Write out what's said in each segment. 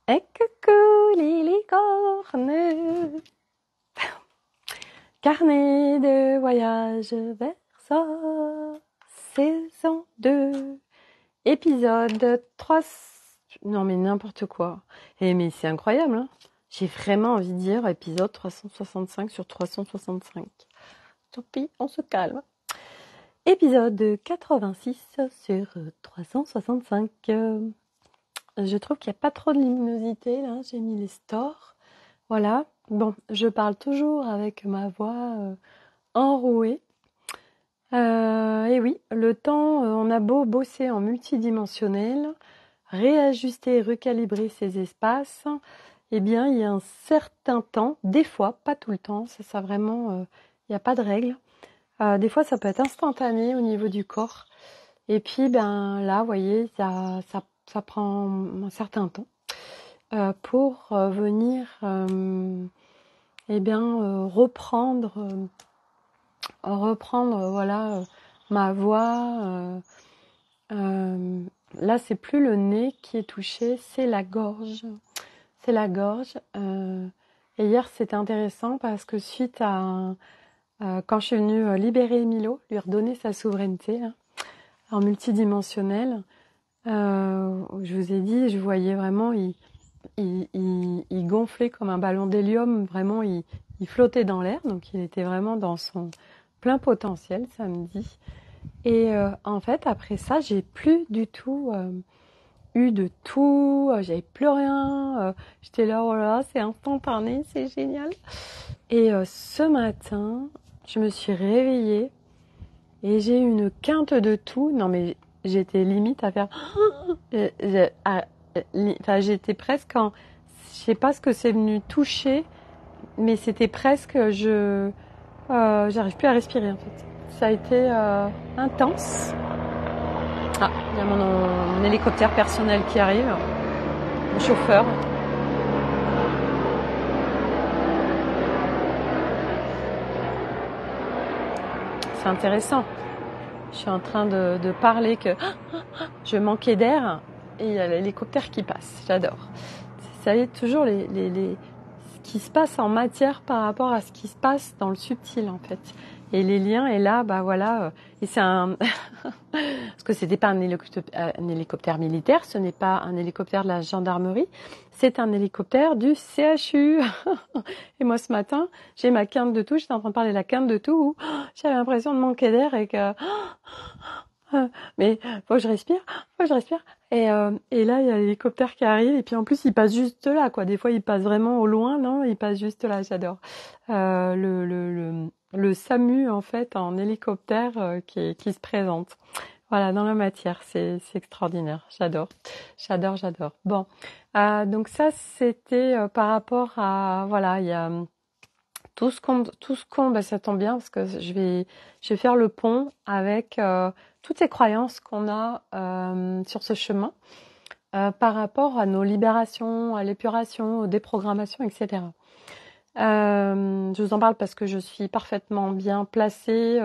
Et coucou les licornes, carnet de voyage vers ça, saison 2, épisode 3, non mais n'importe quoi. Mais c'est incroyable, hein. J'ai vraiment envie de dire épisode 365 sur 365. Tant pis, on se calme. Épisode 86 sur 365. Je trouve qu'il n'y a pas trop de luminosité, là, j'ai mis les stores. Voilà, bon, je parle toujours avec ma voix enrouée. Et oui, le temps, on a beau bosser en multidimensionnel, réajuster, recalibrer ses espaces, eh bien, il y a un certain temps, des fois, pas tout le temps, ça vraiment, il n'y a pas de règle. Des fois, ça peut être instantané au niveau du corps. Et puis, ben là, vous voyez, ça prend un certain temps pour venir reprendre voilà ma voix. Là, c'est plus le nez qui est touché, c'est la gorge. C'est la gorge. Et hier, c'était intéressant parce que suite à quand je suis venue libérer Milo, lui redonner sa souveraineté hein, en multidimensionnel, je vous ai dit, je voyais vraiment, il gonflait comme un ballon d'hélium, vraiment, il flottait dans l'air, donc il était vraiment dans son plein potentiel samedi. Et en fait, après ça, j'ai plus du tout eu de tout, j'avais plus rien, j'étais là, oh là là, c'est instantané, c'est génial. Et ce matin, je me suis réveillée et j'ai eu une quinte de tout, non mais j'étais limite à faire... j'étais presque en... Je sais pas ce que c'est venu toucher, mais c'était presque... j'arrive plus à respirer en fait. Ça a été intense. Ah, il y a mon hélicoptère personnel qui arrive. Mon chauffeur. C'est intéressant. Je suis en train de parler que je manquais d'air et il y a l'hélicoptère qui passe. J'adore. Ça y est, toujours ce qui se passe en matière par rapport à ce qui se passe dans le subtil en fait. Et les liens, et là, bah voilà, et c'est un... Parce que c'était pas un hélicoptère militaire, ce n'est pas un hélicoptère de la gendarmerie, c'est un hélicoptère du CHU. Et moi ce matin, j'ai ma quinte de tout, j'étais en train de parler de la quinte de tout, où j'avais l'impression de manquer d'air et que... Mais faut que je respire. Et là, il y a l'hélicoptère qui arrive, et puis en plus, il passe juste là, quoi. Des fois, il passe vraiment au loin, non, il passe juste là, j'adore. Le SAMU, en fait, en hélicoptère qui se présente. Voilà, dans la matière, c'est extraordinaire, j'adore. Bon, donc ça, c'était par rapport à, voilà, il y a tout ce qu'on, bah, ça tombe bien, parce que je vais faire le pont avec toutes ces croyances qu'on a sur ce chemin par rapport à nos libérations, à l'épuration, aux déprogrammations, etc. Je vous en parle parce que je suis parfaitement bien placée,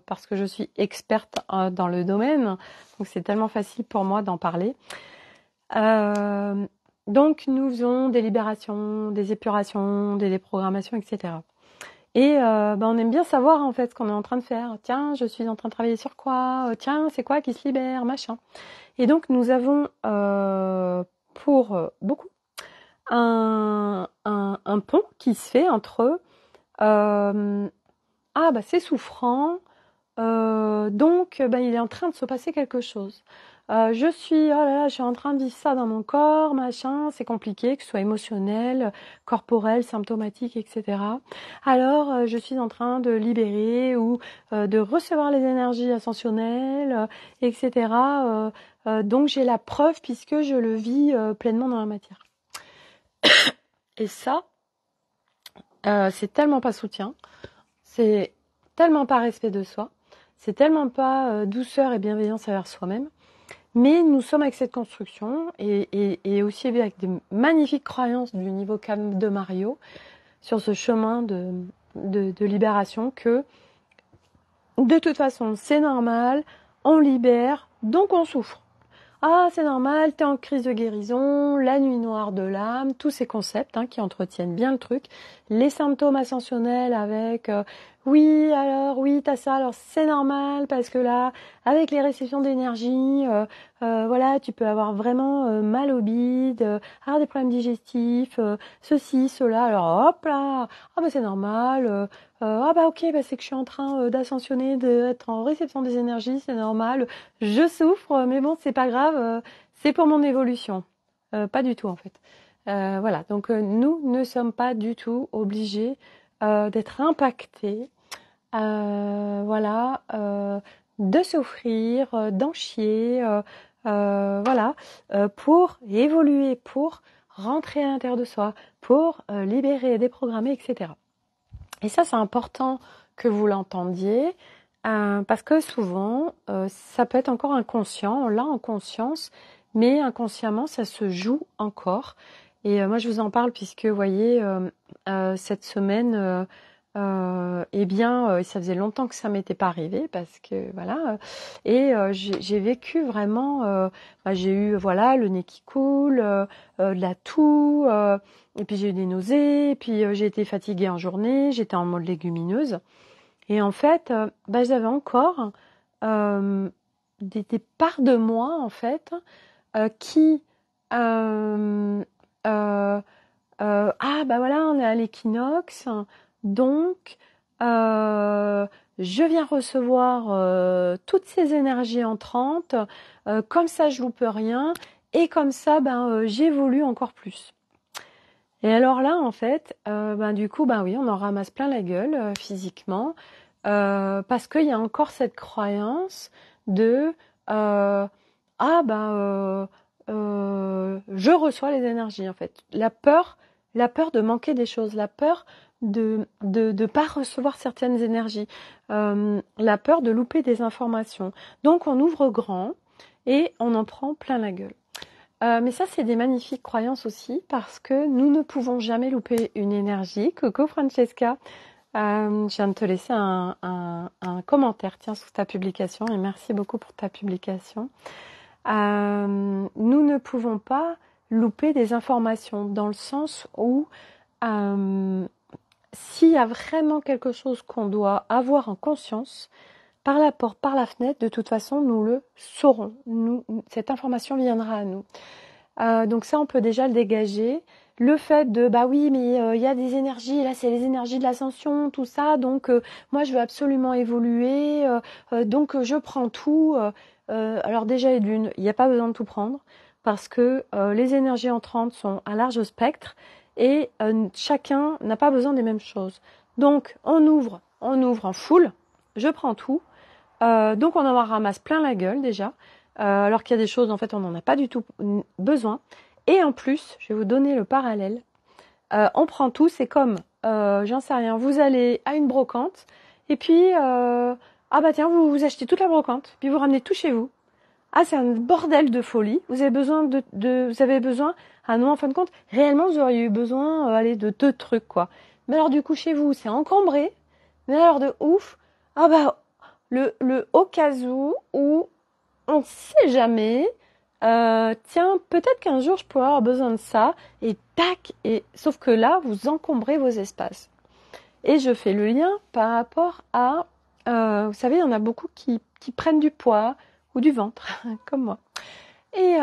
parce que je suis experte dans le domaine, donc c'est tellement facile pour moi d'en parler. Donc nous faisons des libérations, des épurations, des déprogrammations, etc. Et on aime bien savoir en fait ce qu'on est en train de faire. Tiens, je suis en train de travailler sur quoi? Tiens, c'est quoi qui se libère, machin. Et donc nous avons pour beaucoup un pont qui se fait entre c'est souffrant, donc il est en train de se passer quelque chose. Je suis en train de vivre ça dans mon corps, machin, c'est compliqué, que ce soit émotionnel, corporel, symptomatique, etc. Alors, je suis en train de libérer ou de recevoir les énergies ascensionnelles, etc. Donc j'ai la preuve puisque je le vis pleinement dans la matière. Et ça, c'est tellement pas soutien, c'est tellement pas respect de soi, c'est tellement pas douceur et bienveillance envers soi-même. Mais nous sommes avec cette construction et aussi avec des magnifiques croyances du niveau calme de Mario sur ce chemin de libération que de toute façon c'est normal, on libère, donc on souffre. ah c'est normal, t'es en crise de guérison, la nuit noire de l'âme, tous ces concepts qui entretiennent bien le truc, les symptômes ascensionnels avec oui alors oui t'as ça, alors c'est normal parce que là avec les récessions d'énergie, voilà tu peux avoir vraiment mal au bide, avoir des problèmes digestifs, ceci, cela, alors hop là, ah bah c'est normal, ah bah ok, bah c'est que je suis en train d'ascensionner, d'être en réception des énergies, c'est normal, je souffre, mais bon c'est pas grave, c'est pour mon évolution. Pas du tout en fait. Voilà, donc nous ne sommes pas du tout obligés d'être impactés, voilà, de souffrir, d'en chier, voilà, pour évoluer, pour rentrer à l'intérieur de soi, pour libérer, déprogrammer, etc. Et ça, c'est important que vous l'entendiez, parce que souvent, ça peut être encore inconscient, on l'a en conscience, mais inconsciemment, ça se joue encore. Et moi, je vous en parle puisque, vous voyez, cette semaine, eh bien, ça faisait longtemps que ça m'était pas arrivé, parce que, voilà, et j'ai vécu vraiment, j'ai eu, voilà, le nez qui coule, de la toux, et puis j'ai eu des nausées, et puis j'ai été fatiguée en journée, j'étais en mode légumineuse. Et en fait, j'avais encore des parts de moi, en fait, qui... ah, bah voilà, on est à l'équinoxe, donc je viens recevoir toutes ces énergies entrantes, comme ça je loupe rien, et comme ça, j'évolue encore plus. Et alors là, en fait, du coup, oui, on en ramasse plein la gueule physiquement, parce qu'il y a encore cette croyance de je reçois les énergies, en fait. La peur de manquer des choses, la peur de pas recevoir certaines énergies, la peur de louper des informations. Donc on ouvre grand et on en prend plein la gueule. Mais ça, c'est des magnifiques croyances aussi, parce que nous ne pouvons jamais louper une énergie. Coucou Francesca, je viens de te laisser un commentaire, tiens, sous ta publication, et merci beaucoup pour ta publication. Nous ne pouvons pas louper des informations, dans le sens où s'il y a vraiment quelque chose qu'on doit avoir en conscience, par la porte, par la fenêtre, de toute façon, nous le saurons. Cette information viendra à nous. Donc ça, on peut déjà le dégager. Le fait de, oui, mais il y a des énergies, là, c'est les énergies de l'ascension, tout ça, donc moi, je veux absolument évoluer, donc je prends tout. Alors déjà, il n'y a pas besoin de tout prendre, parce que les énergies entrantes sont à large spectre, et chacun n'a pas besoin des mêmes choses. Donc, on ouvre en full, je prends tout, donc on en ramasse plein la gueule déjà, alors qu'il y a des choses, en fait, on n'en a pas du tout besoin. Et en plus, je vais vous donner le parallèle. On prend tout, c'est comme, j'en sais rien, vous allez à une brocante, et puis, tiens, vous achetez toute la brocante, puis vous ramenez tout chez vous. Ah, c'est un bordel de folie. Vous avez besoin ah non, en fin de compte, réellement, vous auriez eu besoin, de 2 trucs, quoi. Mais alors, du coup, chez vous, c'est encombré, mais alors de ouf, le au cas où on ne sait jamais, tiens, peut-être qu'un jour je pourrais avoir besoin de ça, et tac, sauf que là, vous encombrez vos espaces. Et je fais le lien par rapport à, vous savez, il y en a beaucoup qui prennent du poids ou du ventre, comme moi. Et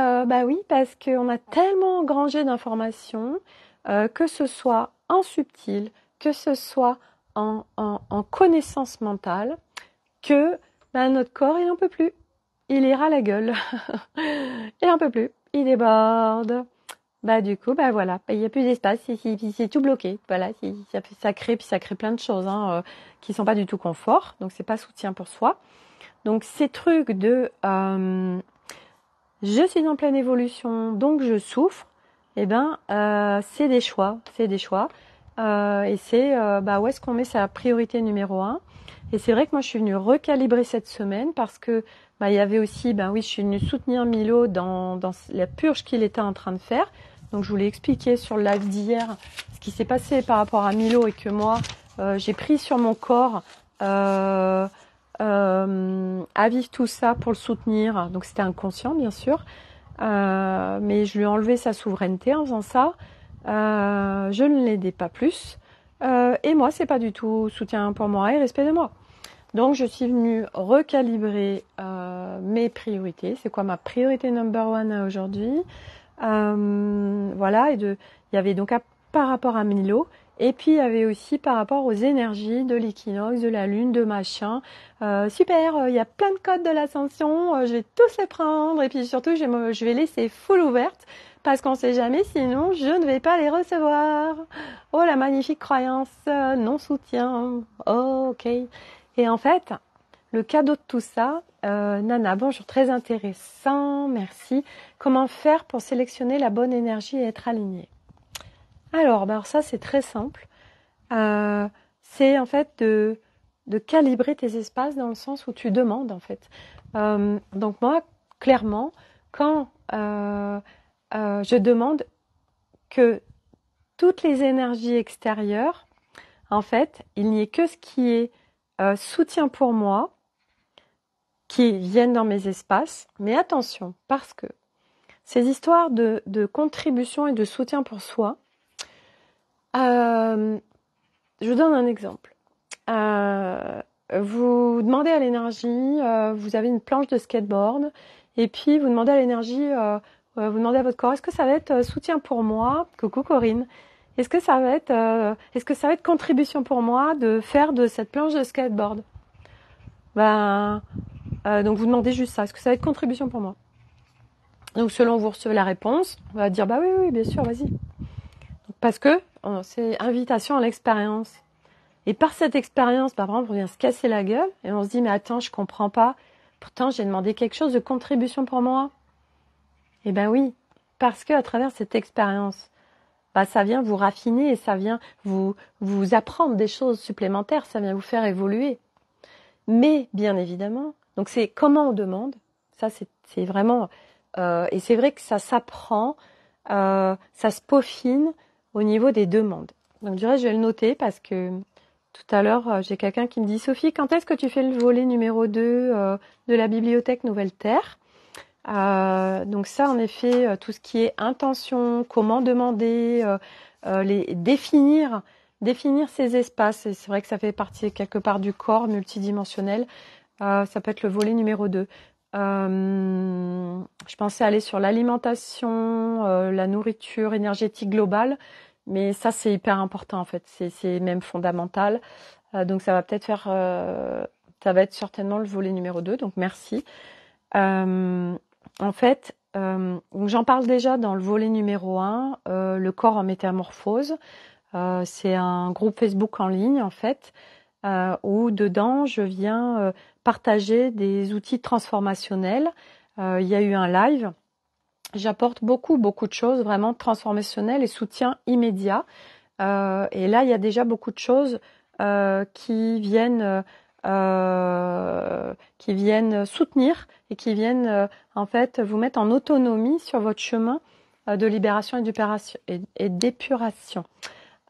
oui, parce qu'on a tellement engrangé d'informations, que ce soit en subtil, que ce soit en connaissance mentale, que notre corps, il n'en peut plus. Il ira la gueule. Il n'en peut plus. Il déborde. Du coup, voilà. Il n'y a plus d'espace. C'est tout bloqué. Voilà. Ça crée plein de choses qui sont pas du tout confort. Donc, c'est pas soutien pour soi. Donc, ces trucs de je suis en pleine évolution, donc je souffre. C'est des choix. C'est des choix. Et c'est où est-ce qu'on met sa priorité numéro 1. Et c'est vrai que moi, je suis venue recalibrer cette semaine, parce que il y avait aussi, je suis venue soutenir Milo dans la purge qu'il était en train de faire. Donc, je voulais expliquer sur le live d'hier ce qui s'est passé par rapport à Milo, et que moi, j'ai pris sur mon corps à vivre tout ça pour le soutenir. Donc, c'était inconscient, bien sûr. mais je lui ai enlevé sa souveraineté en faisant ça. Je ne l'aidais pas plus. Et moi, c'est pas du tout soutien pour moi et respect de moi. Donc, je suis venue recalibrer mes priorités. C'est quoi ma priorité number one aujourd'hui? Voilà, il y avait donc par rapport à Milo, et puis il y avait aussi par rapport aux énergies de l'équinoxe, de la lune, de machin. Super, il y a plein de codes de l'ascension, je vais tous les prendre, et puis surtout je vais laisser full ouverte, parce qu'on sait jamais, sinon je ne vais pas les recevoir. Oh, la magnifique croyance, non-soutien. Oh, ok. Et en fait, le cadeau de tout ça, Nana, bonjour, très intéressant, merci. Comment faire pour sélectionner la bonne énergie et être aligné? Alors ça c'est très simple. C'est en fait de calibrer tes espaces dans le sens où tu demandes en fait. Donc moi, clairement, quand je demande que toutes les énergies extérieures, en fait, il n'y ait que ce qui est soutien pour moi, qui viennent dans mes espaces. Mais attention, parce que ces histoires de contribution et de soutien pour soi, je vous donne un exemple. Vous demandez à l'énergie, vous avez une planche de skateboard, et puis vous demandez à l'énergie, vous demandez à votre corps, est-ce que ça va être soutien pour moi? Coucou Corinne. Est-ce que ça va être contribution pour moi de faire de cette planche de skateboard? Donc vous demandez juste ça, est-ce que ça va être contribution pour moi? Donc selon vous recevez la réponse, on va dire bah oui, bien sûr, vas-y. Parce que c'est invitation à l'expérience. Et par cette expérience, par exemple, on vient se casser la gueule et on se dit mais attends, je comprends pas. Pourtant, j'ai demandé quelque chose de contribution pour moi. Eh ben oui, parce que à travers cette expérience, ça vient vous raffiner et ça vient vous apprendre des choses supplémentaires, ça vient vous faire évoluer. Mais bien évidemment, donc c'est comment on demande. Ça c'est vraiment et c'est vrai que ça s'apprend, ça se peaufine au niveau des demandes. Donc je vais le noter parce que tout à l'heure, j'ai quelqu'un qui me dit « Sophie, quand est-ce que tu fais le volet numéro 2 de la bibliothèque Nouvelle Terre ?» Donc ça, en effet, tout ce qui est intention, comment demander, définir ces espaces. Et c'est vrai que ça fait partie quelque part du corps multidimensionnel. Ça peut être le volet numéro 2. Je pensais aller sur l'alimentation, la nourriture énergétique globale. Mais ça, c'est hyper important en fait, c'est même fondamental. Donc ça va peut-être ça va être certainement le volet numéro 2, donc merci. En fait, donc j'en parle déjà dans le volet numéro 1, le corps en métamorphose. C'est un groupe Facebook en ligne en fait, où dedans je viens partager des outils transformationnels. Il y a eu un live. J'apporte beaucoup de choses vraiment transformationnelles et soutien immédiat. Et là, il y a déjà beaucoup de choses qui viennent soutenir et qui viennent en fait vous mettre en autonomie sur votre chemin de libération et d'épuration.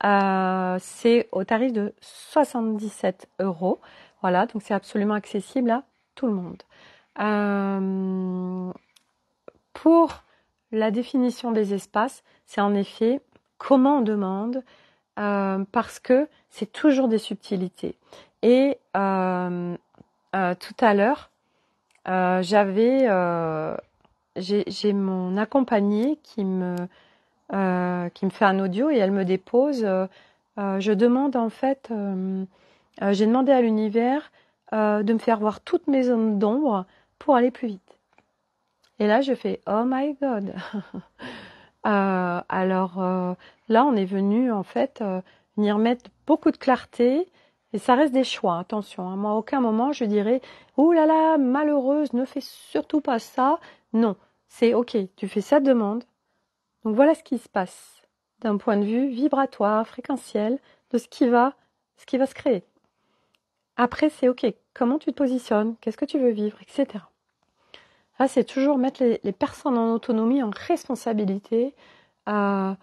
C'est au tarif de 77 €. Voilà, donc c'est absolument accessible à tout le monde. Pour la définition des espaces, c'est en effet comment on demande, parce que c'est toujours des subtilités. Et tout à l'heure, j'ai mon accompagnée qui me fait un audio et elle me dépose. Je demande en fait, j'ai demandé à l'univers de me faire voir toutes mes zones d'ombre pour aller plus vite. Et là, je fais « Oh my God !» Alors là, on est venu en fait venir mettre beaucoup de clarté. Et ça reste des choix, attention. Hein. Moi, à aucun moment, je dirais « Ouh là là, malheureuse, ne fais surtout pas ça. » Non, c'est « Ok, tu fais cette demande. Donc voilà ce qui se passe d'un point de vue vibratoire, fréquentiel, de ce qui va se créer. Après, c'est « Ok, comment tu te positionnes, qu'est-ce que tu veux vivre, etc. » Là, c'est toujours mettre les personnes en autonomie, en responsabilité de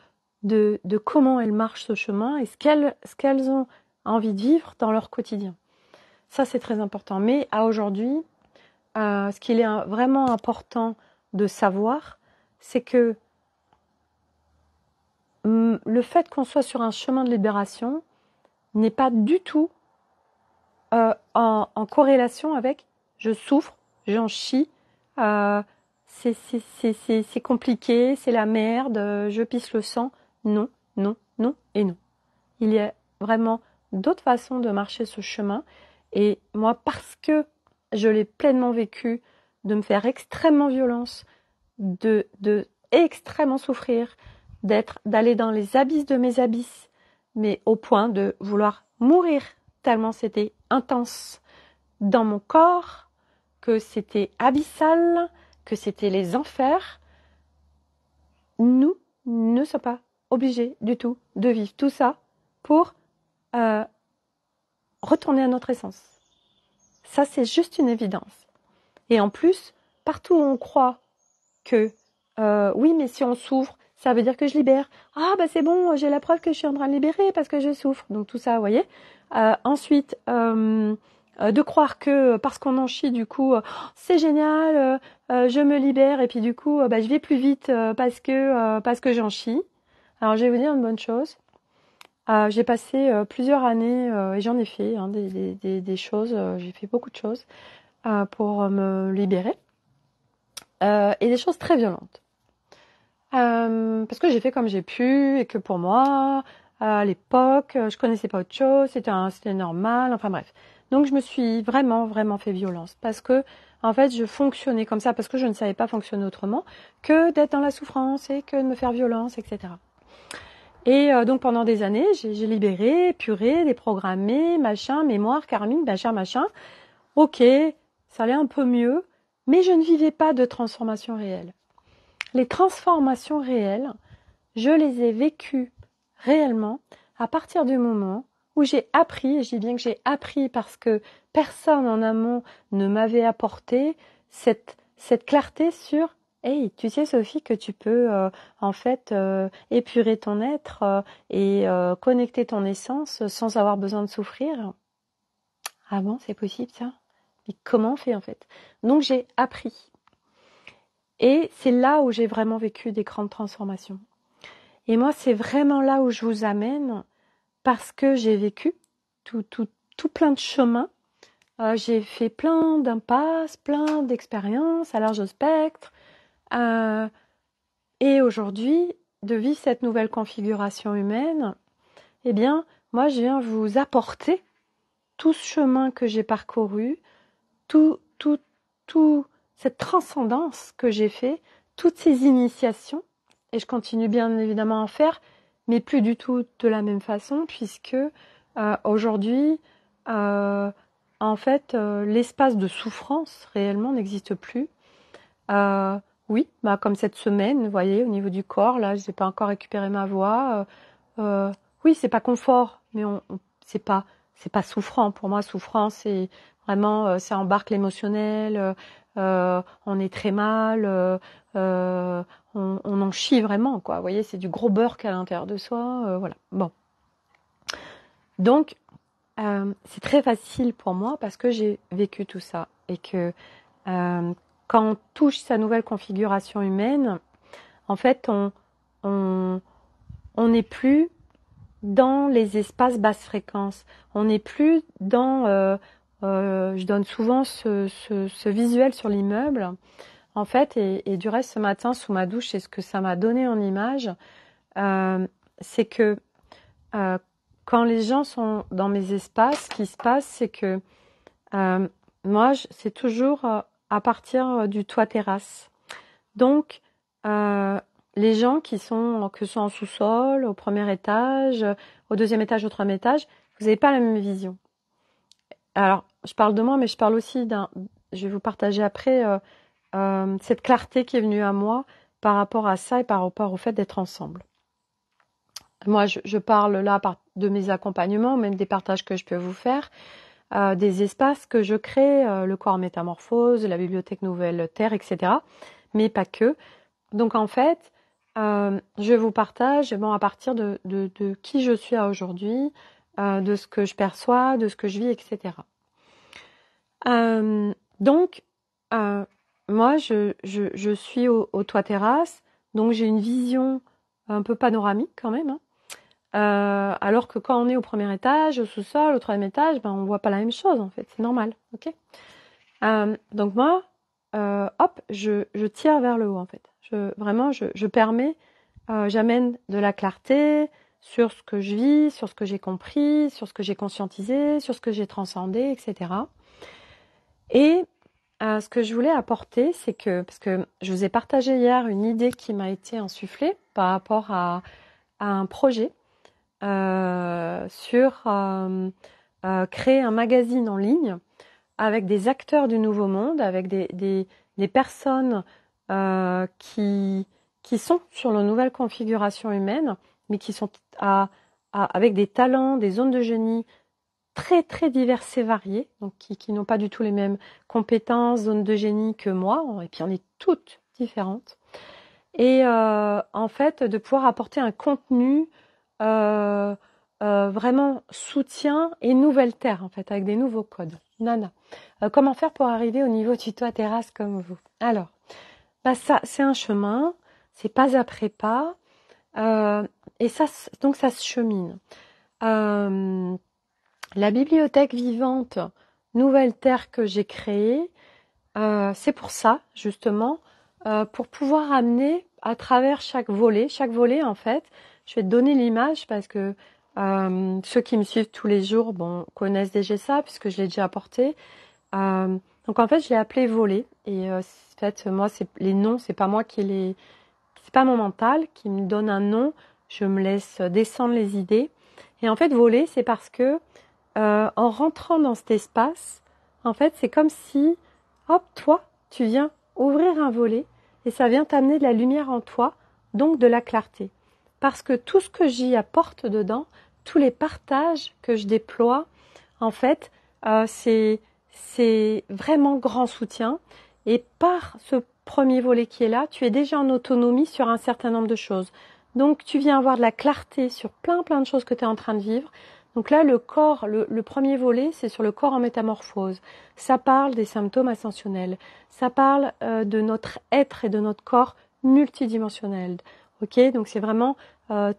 comment elles marchent ce chemin et ce qu'elles ont envie de vivre dans leur quotidien. Ça, c'est très important. Mais à aujourd'hui, ce qu'il est vraiment important de savoir, c'est que le fait qu'on soit sur un chemin de libération n'est pas du tout en corrélation avec je souffre, j'en chie, c'est compliqué, c'est la merde, je pisse le sang. Non, non, non et non. Il y a vraiment d'autres façons de marcher ce chemin. Et moi, parce que je l'ai pleinement vécu, de me faire extrêmement violence, de extrêmement souffrir, d'aller dans les abysses de mes abysses, mais au point de vouloir mourir tellement c'était intense dans mon corps, que c'était abyssal, que c'était les enfers. Nous ne sommes pas obligés du tout de vivre tout ça pour retourner à notre essence. Ça, c'est juste une évidence. Et en plus, partout où on croit que oui, mais si on souffre, ça veut dire que je libère. Ah, bah c'est bon, j'ai la preuve que je suis en train de libérer parce que je souffre. Donc tout ça, vous voyez. Ensuite, de croire que parce qu'on en chie, du coup, c'est génial, je me libère et puis du coup, bah, je vais plus vite parce que j'en chie. Alors, je vais vous dire une bonne chose. J'ai passé plusieurs années et j'en ai fait des choses. J'ai fait beaucoup de choses pour me libérer et des choses très violentes. Parce que j'ai fait comme j'ai pu et que pour moi, à l'époque, je connaissais pas autre chose, c'était normal, enfin bref. Donc je me suis vraiment, vraiment fait violence parce que, en fait, je fonctionnais comme ça parce que je ne savais pas fonctionner autrement que d'être dans la souffrance et que de me faire violence, etc. Et donc pendant des années, j'ai libéré, puré, déprogrammé, machin, mémoire, Carmine, machin. Ok, ça allait un peu mieux, mais je ne vivais pas de transformation réelle. Les transformations réelles, je les ai vécues réellement à partir du moment où j'ai appris, et je dis bien que j'ai appris parce que personne en amont ne m'avait apporté cette clarté sur hey, tu sais Sophie que tu peux en fait épurer ton être et connecter ton essence sans avoir besoin de souffrir. Ah bon, c'est possible ça? Mais comment on fait en fait? Donc j'ai appris. Et c'est là où j'ai vraiment vécu des grandes transformations. Et moi, c'est vraiment là où je vous amène parce que j'ai vécu tout plein de chemins. J'ai fait plein d'impasses, plein d'expériences à large spectre. Et aujourd'hui, de vivre cette nouvelle configuration humaine, eh bien, moi, je viens vous apporter tout ce chemin que j'ai parcouru, tout cette transcendance que j'ai fait, toutes ces initiations, et je continue bien évidemment à en faire, mais plus du tout de la même façon, puisque aujourd'hui, en fait, l'espace de souffrance réellement n'existe plus. Oui, bah, comme cette semaine, vous voyez, au niveau du corps, là, je n'ai pas encore récupéré ma voix. Oui, c'est pas confort, mais c'est pas souffrant. Pour moi, souffrance, c'est vraiment, ça embarque l'émotionnel. On est très mal. On en chie vraiment, quoi. Vous voyez, c'est du gros beurre à l'intérieur de soi. Voilà. Bon. Donc, c'est très facile pour moi parce que j'ai vécu tout ça et que quand on touche sa nouvelle configuration humaine, en fait, on n'est plus dans les espaces basse fréquence. On n'est plus dans... je donne souvent ce visuel sur l'immeuble. En fait, et du reste, ce matin, sous ma douche, c'est ce que ça m'a donné en image. C'est que quand les gens sont dans mes espaces, ce qui se passe, c'est que moi, c'est toujours à partir du toit terrasse. Donc, les gens que sont en sous-sol, au premier étage, au deuxième étage, au troisième étage, vous n'avez pas la même vision. Alors, je parle de moi, mais je parle aussi je vais vous partager après cette clarté qui est venue à moi par rapport à ça et par rapport au fait d'être ensemble. Moi, je parle là de mes accompagnements, même des partages que je peux vous faire. Des espaces que je crée, le corps métamorphose, la bibliothèque Nouvelle Terre, etc. Mais pas que. Donc en fait, je vous partage à partir de qui je suis à aujourd'hui, de ce que je perçois, de ce que je vis, etc. Donc, moi, je suis au toit terrasse. donc j'ai une vision un peu panoramique quand même, hein. Alors que quand on est au premier étage, au sous-sol, au troisième étage, ben on voit pas la même chose en fait, c'est normal, ok. Donc moi, hop, je tire vers le haut en fait. Je permets, j'amène de la clarté sur ce que je vis, sur ce que j'ai compris, sur ce que j'ai conscientisé, sur ce que j'ai transcendé, etc. Et ce que je voulais apporter, c'est que, parce que je vous ai partagé hier une idée qui m'a été insufflée par rapport à un projet sur créer un magazine en ligne avec des acteurs du Nouveau Monde, avec des personnes qui sont sur la nouvelle configuration humaine, mais qui sont avec des talents, des zones de génie très très diverses et variées, donc qui n'ont pas du tout les mêmes compétences, zones de génie que moi, et puis on est toutes différentes. Et en fait, de pouvoir apporter un contenu vraiment soutien et nouvelle terre, en fait, avec des nouveaux codes. Nana, comment faire pour arriver au niveau du toit terrasse comme vous? Alors, bah ça, c'est un chemin, c'est pas après pas, et ça, donc ça se chemine. La bibliothèque vivante Nouvelle Terre que j'ai créée, c'est pour ça, justement, pour pouvoir amener à travers chaque volet, en fait, je vais te donner l'image parce que ceux qui me suivent tous les jours, bon, connaissent déjà ça puisque je l'ai déjà apporté. Donc en fait, je l'ai appelé volet et en fait, moi, les noms, c'est pas moi c'est pas mon mental qui me donne un nom. Je me laisse descendre les idées. Et en fait, volet, c'est parce que en rentrant dans cet espace, en fait, c'est comme si, hop, toi, tu viens ouvrir un volet et ça vient t'amener de la lumière en toi, donc de la clarté. Parce que tout ce que j'y apporte dedans, tous les partages que je déploie, en fait, c'est vraiment grand soutien. Et par ce premier volet qui est là, tu es déjà en autonomie sur un certain nombre de choses. Donc, tu viens avoir de la clarté sur plein de choses que tu es en train de vivre. Donc là, le corps, le premier volet, c'est sur le corps en métamorphose. Ça parle des symptômes ascensionnels. Ça parle de notre être et de notre corps multidimensionnel. Ok, donc c'est vraiment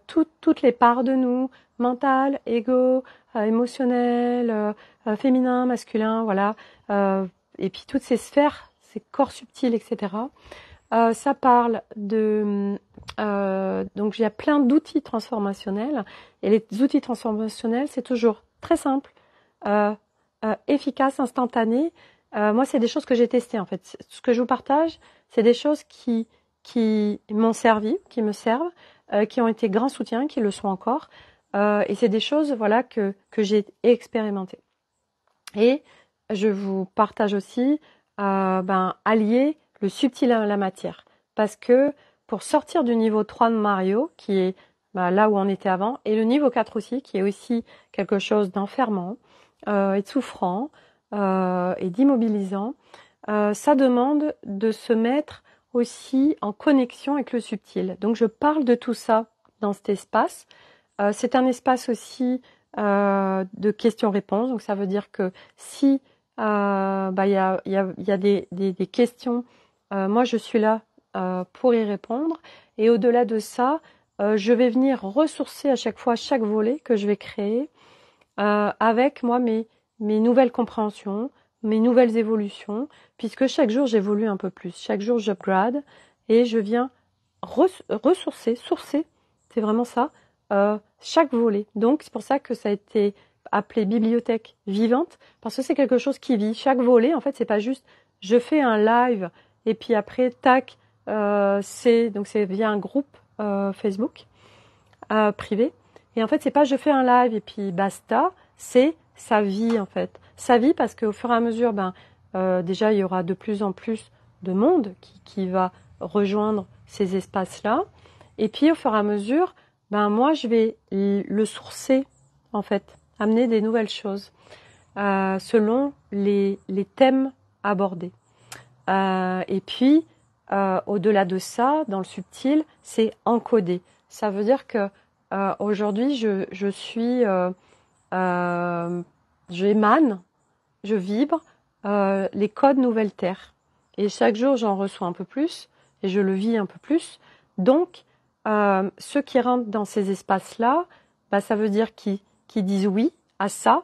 toutes les parts de nous, mental, ego, émotionnel, féminin, masculin, voilà. Et puis toutes ces sphères, ces corps subtils, etc. Ça parle de donc il y a plein d'outils transformationnels et les outils transformationnels c'est toujours très simple, efficace, instantané. Moi c'est des choses que j'ai testées en fait. Ce que je vous partage, c'est des choses qui m'ont servi, qui me servent, qui ont été grand soutien, qui le sont encore, et c'est des choses voilà que j'ai expérimentées. Et je vous partage aussi allier le subtil à la matière. Parce que pour sortir du niveau 3 de Mario, qui est là où on était avant, et le niveau 4 aussi, qui est aussi quelque chose d'enfermant, et de souffrant, et d'immobilisant, ça demande de se mettre aussi en connexion avec le subtil. Donc je parle de tout ça dans cet espace. C'est un espace aussi de questions-réponses. Donc ça veut dire que si il y a des questions, moi je suis là pour y répondre. Et au-delà de ça, je vais venir ressourcer à chaque fois chaque volet que je vais créer avec moi mes nouvelles compréhensions, mes nouvelles évolutions, puisque chaque jour j'évolue un peu plus. Chaque jour j'upgrade et je viens sourcer, c'est vraiment ça, chaque volet. Donc c'est pour ça que ça a été appelé bibliothèque vivante, parce que c'est quelque chose qui vit. Chaque volet, en fait, c'est pas juste je fais un live et puis après, tac, c'est via un groupe Facebook privé. Et en fait, c'est pas je fais un live et puis basta, c'est ça vit en fait. Ça vit parce qu'au fur et à mesure, déjà, il y aura de plus en plus de monde qui va rejoindre ces espaces-là. Et puis, au fur et à mesure, moi, je vais le sourcer, en fait, amener des nouvelles choses selon les thèmes abordés. Et puis, au-delà de ça, dans le subtil, c'est encoder. Ça veut dire que aujourd'hui, je suis, j'émane, je vibre les codes Nouvelle Terre. Et chaque jour, j'en reçois un peu plus et je le vis un peu plus. Donc, ceux qui rentrent dans ces espaces-là, bah, ça veut dire qu'ils disent oui à ça.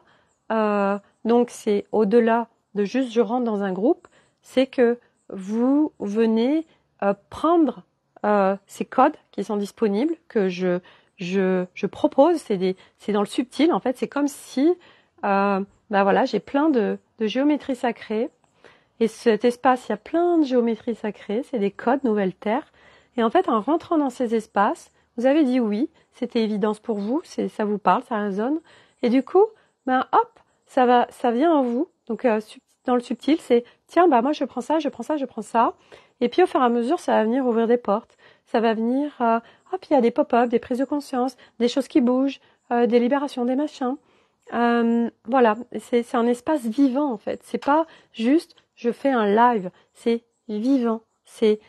Donc, c'est au-delà de juste je rentre dans un groupe, c'est que vous venez prendre ces codes qui sont disponibles, que je propose. C'est dans le subtil, en fait. C'est comme si, bah voilà, j'ai plein de géométrie sacrée. Et cet espace, il y a plein de géométrie sacrée, c'est des codes Nouvelle Terre. Et en fait, en rentrant dans ces espaces, vous avez dit oui, c'était évidence pour vous, ça vous parle, ça résonne. Et du coup, ben hop, ça vient en vous. Donc dans le subtil, c'est tiens, bah moi je prends ça, je prends ça, je prends ça. Et puis au fur et à mesure, ça va venir ouvrir des portes. Ça va venir, hop, il y a des pop-up, des prises de conscience, des choses qui bougent, des libérations, des machins. Voilà, c'est un espace vivant en fait. C'est pas juste je fais un live, c'est vivant. C'est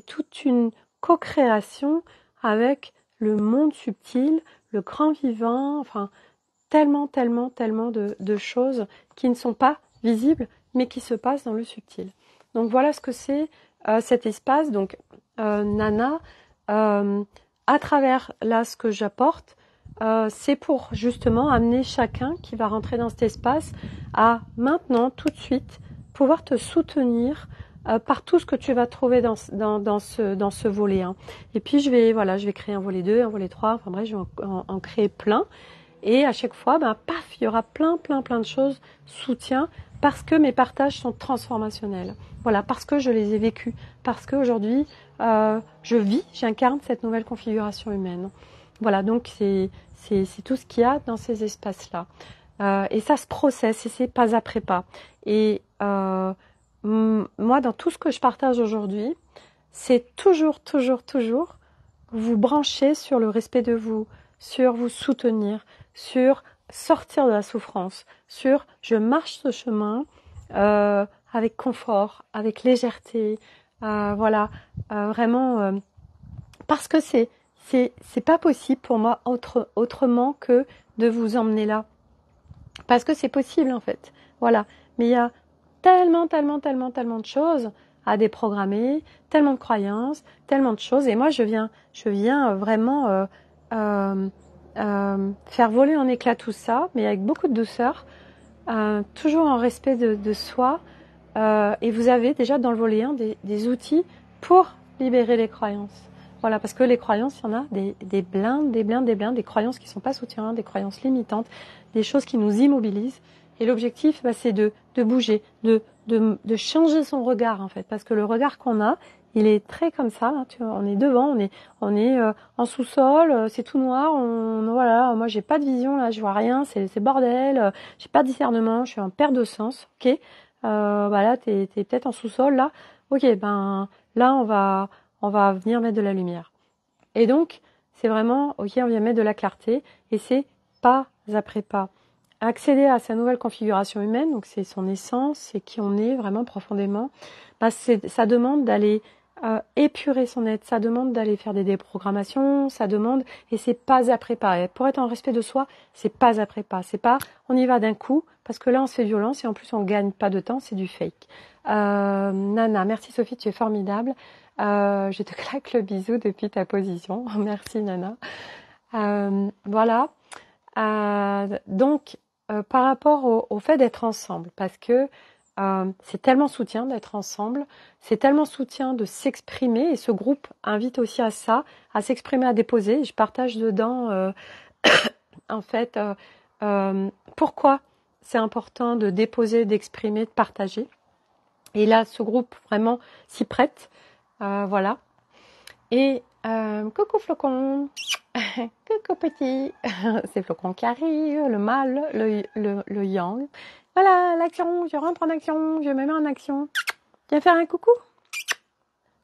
toute une co-création avec le monde subtil, le grand vivant, enfin tellement de choses qui ne sont pas visibles mais qui se passent dans le subtil. Donc voilà ce que c'est cet espace. Donc Nana, à travers là ce que j'apporte, c'est pour justement amener chacun qui va rentrer dans cet espace à maintenant, tout de suite, pouvoir te soutenir par tout ce que tu vas trouver dans ce volet 1. Et puis je vais créer un volet 2, un volet 3, enfin bref, je vais en créer plein. Et à chaque fois, paf, il y aura plein de choses, soutien, parce que mes partages sont transformationnels. Voilà, parce que je les ai vécus, parce qu'aujourd'hui, j'incarne cette nouvelle configuration humaine. Voilà, donc c'est tout ce qu'il y a dans ces espaces-là. Et ça se processe, et c'est pas après pas. Et moi, dans tout ce que je partage aujourd'hui, c'est toujours vous brancher sur le respect de vous, sur vous soutenir, sur sortir de la souffrance, sur je marche ce chemin avec confort, avec légèreté, voilà, vraiment, parce que c'est pas possible pour moi autrement que de vous emmener là. Parce que c'est possible en fait. Voilà. Mais il y a tellement de choses à déprogrammer, tellement de croyances, tellement de choses. Et moi, je viens vraiment faire voler en éclats tout ça, mais avec beaucoup de douceur, toujours en respect de soi. Et vous avez déjà dans le volet 1 des outils pour libérer les croyances. Voilà, parce que les croyances, il y en a des blindes, des croyances qui ne sont pas soutiens, des croyances limitantes, des choses qui nous immobilisent. Et l'objectif, c'est de bouger, de changer son regard en fait, parce que le regard qu'on a, il est très comme ça. Hein, tu vois, on est devant, on est en sous-sol, c'est tout noir. Voilà, moi j'ai pas de vision là, je vois rien, c'est bordel. J'ai pas de discernement, je suis en perte de sens. Ok, là t'es peut-être en sous-sol là. Ok, là on va venir mettre de la lumière. Et donc, c'est vraiment, ok, on vient mettre de la clarté, et c'est pas après pas. Accéder à sa nouvelle configuration humaine, donc c'est son essence, c'est qui on est vraiment profondément, ça demande d'aller épurer son être, ça demande d'aller faire des déprogrammations, ça demande, et c'est pas après pas. Et pour être en respect de soi, c'est pas après pas. C'est pas, on y va d'un coup, parce que là on se fait violence, et en plus on gagne pas de temps, c'est du fake. Nana, merci Sophie, tu es formidable. Je te claque le bisou depuis ta position. Merci Nana. Voilà. Donc, par rapport au fait d'être ensemble, parce que c'est tellement soutien d'être ensemble, c'est tellement soutien de s'exprimer, et ce groupe invite aussi à ça, à s'exprimer, à déposer. Je partage dedans, en fait, pourquoi c'est important de déposer, d'exprimer, de partager. Et là, ce groupe vraiment s'y prête. Voilà. Et coucou Flocon, coucou petit, c'est Flocon qui arrive, le mâle, le yang. Voilà, l'action, je rentre en action, je me mets en action. Viens faire un coucou.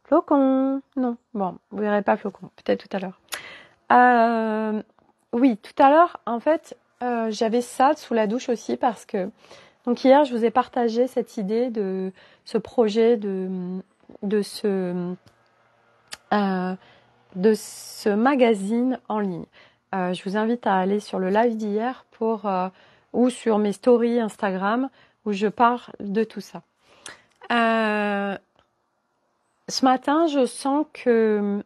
Flocon, non, bon, vous verrez pas Flocon, peut-être tout à l'heure. Oui, tout à l'heure, en fait, j'avais ça sous la douche aussi parce que, donc hier, je vous ai partagé cette idée de ce projet de ce magazine en ligne. Je vous invite à aller sur le live d'hier ou sur mes stories Instagram où je parle de tout ça. Ce matin, je sens que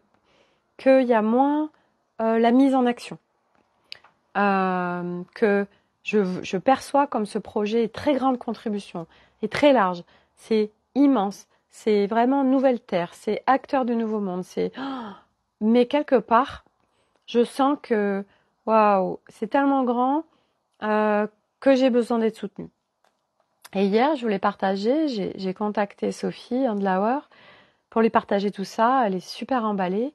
qu'il y a moins la mise en action. Que je perçois comme ce projet est très grande contribution, est très large, c'est immense, c'est vraiment nouvelle terre, c'est acteur du nouveau monde, mais quelque part, je sens que waouh, c'est tellement grand que j'ai besoin d'être soutenue. Et hier, je voulais partager, j'ai contacté Sophie Andlauer pour lui partager tout ça, elle est super emballée.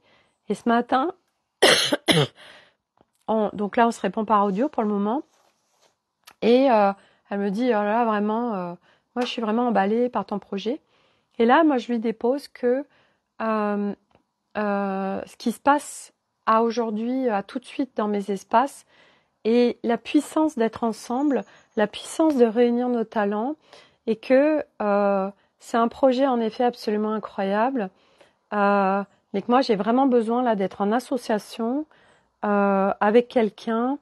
Et ce matin, donc là on se répond par audio pour le moment, et elle me dit, oh là là, vraiment, moi je suis vraiment emballée par ton projet. Et là, moi je lui dépose que ce qui se passe à aujourd'hui, à tout de suite dans mes espaces, et la puissance d'être ensemble, la puissance de réunir nos talents, et que c'est un projet en effet absolument incroyable, mais que moi j'ai vraiment besoin là d'être en association avec quelqu'un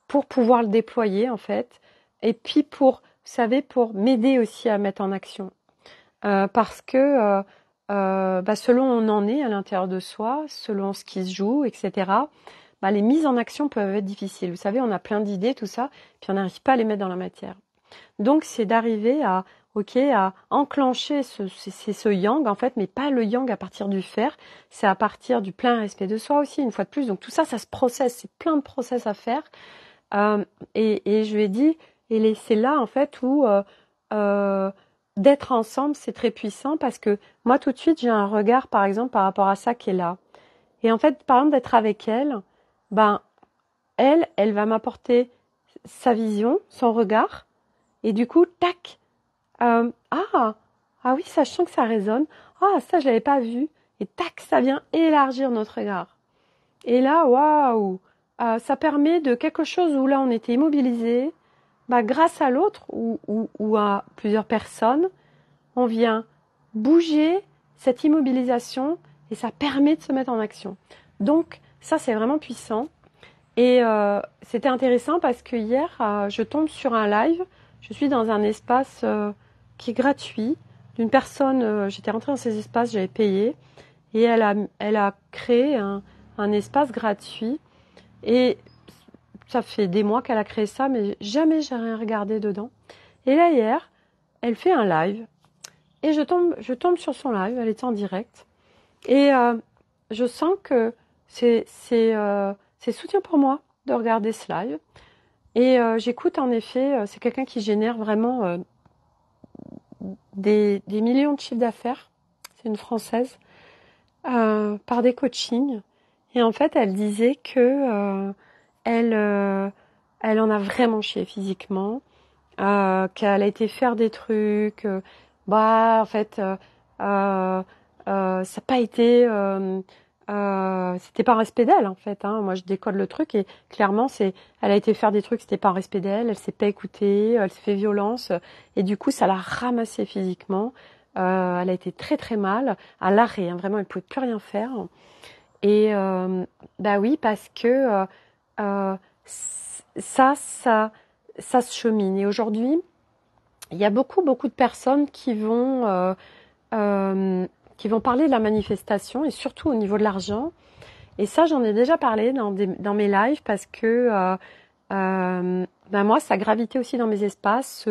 pour pouvoir le déployer en fait, et puis pour, vous savez, pour m'aider aussi à mettre en action, parce que selon où on en est à l'intérieur de soi, selon ce qui se joue, etc., les mises en action peuvent être difficiles. Vous savez, on a plein d'idées, tout ça, puis on n'arrive pas à les mettre dans la matière. Donc, c'est d'arriver à enclencher ce yang, en fait, mais pas le yang à partir du faire, c'est à partir du plein respect de soi aussi, une fois de plus. Donc, tout ça, ça se processe, c'est plein de process à faire. Et je lui ai dit, et c'est là, en fait, où d'être ensemble, c'est très puissant, parce que moi, tout de suite, j'ai un regard, par exemple, par rapport à ça qui est là. Et en fait, par exemple, d'être avec elle, elle va m'apporter sa vision, son regard, et du coup, tac, ah oui, ça, je sens que ça résonne, ça, je l'avais pas vu, et tac, ça vient élargir notre regard. Et là, waouh, ça permet de quelque chose où là, on était immobilisé, grâce à l'autre ou à plusieurs personnes, on vient bouger cette immobilisation et ça permet de se mettre en action. Donc, ça, c'est vraiment puissant. Et c'était intéressant parce que hier, je tombe sur un live. Je suis dans un espace qui est gratuit d'une personne. J'étais rentrée dans ces espaces, j'avais payé. Et elle a créé un espace gratuit. Et ça fait des mois qu'elle a créé ça, mais jamais j'ai rien regardé dedans. Et là, hier, elle fait un live. Et je tombe sur son live, elle était en direct. Et je sens que c'est soutien pour moi de regarder ce live. Et j'écoute en effet, c'est quelqu'un qui génère vraiment des millions de chiffres d'affaires. C'est une Française, par des coachings. Et en fait, elle disait que elle en a vraiment chié physiquement, qu'elle a été faire des trucs, en fait, ça n'a pas été, c'était pas un respect d'elle en fait. Moi, je décode le truc et clairement, elle a été faire des trucs, c'était pas un respect d'elle. Elle s'est pas écoutée, elle s'est fait violence et du coup, ça l'a ramassée physiquement. Elle a été très très mal, à l'arrêt. Vraiment, elle pouvait plus rien faire. Et oui, parce que ça se chemine. Et aujourd'hui, il y a beaucoup de personnes qui vont parler de la manifestation et surtout au niveau de l'argent. Et ça, j'en ai déjà parlé dans mes lives parce que moi, ça gravitait aussi dans mes espaces,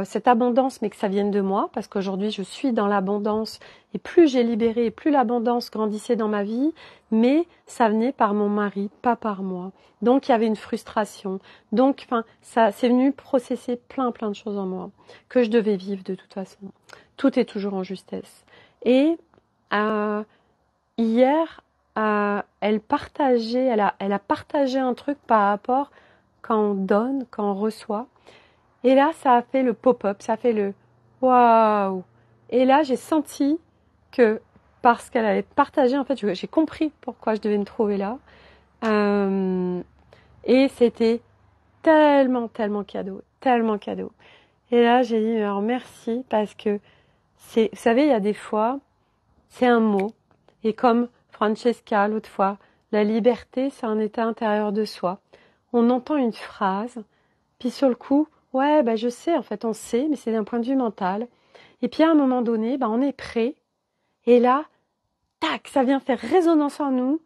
cette abondance, mais que ça vienne de moi, parce qu'aujourd'hui, je suis dans l'abondance, et plus j'ai libéré, et plus l'abondance grandissait dans ma vie, mais ça venait par mon mari, pas par moi. Donc, il y avait une frustration. Donc, ça, c'est venu processer plein de choses en moi, que je devais vivre de toute façon. Tout est toujours en justesse. Et hier, elle a partagé un truc par rapport quand on donne, quand on reçoit. Et là, ça a fait le pop-up, ça a fait le waouh. Et là, j'ai senti que parce qu'elle avait partagé, en fait, j'ai compris pourquoi je devais me trouver là. Et c'était tellement cadeau, tellement cadeau. Et là, j'ai dit alors merci parce que vous savez, il y a des fois, c'est un mot. Et comme Francesca l'autre fois, la liberté, c'est un état intérieur de soi. On entend une phrase, puis sur le coup, ouais, je sais, en fait, on sait, mais c'est d'un point de vue mental. Et puis à un moment donné, on est prêt. Et là, tac, ça vient faire résonance en nous.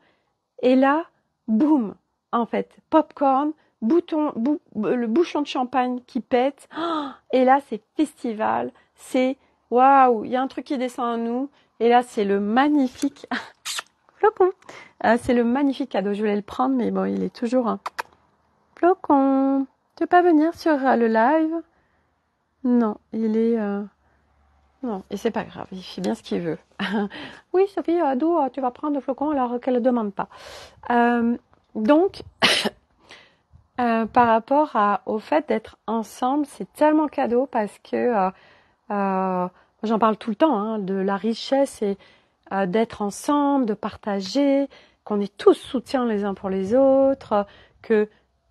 Et là, boum, en fait, popcorn, le bouchon de champagne qui pète. Et là, c'est festival, c'est waouh, il y a un truc qui descend en nous. Et là, c'est le magnifique flocon. C'est le magnifique cadeau. Je voulais le prendre, mais bon, il est toujours un flocon. Tu veux pas venir sur le live? Non, il est... Non, et c'est pas grave, il fait bien ce qu'il veut. Oui, Sophie, d'où tu vas prendre le flocon alors qu'elle ne demande pas. Donc, par rapport au fait d'être ensemble, c'est tellement cadeau parce que j'en parle tout le temps, hein, de la richesse et d'être ensemble, de partager, qu'on est tous soutiens les uns pour les autres, que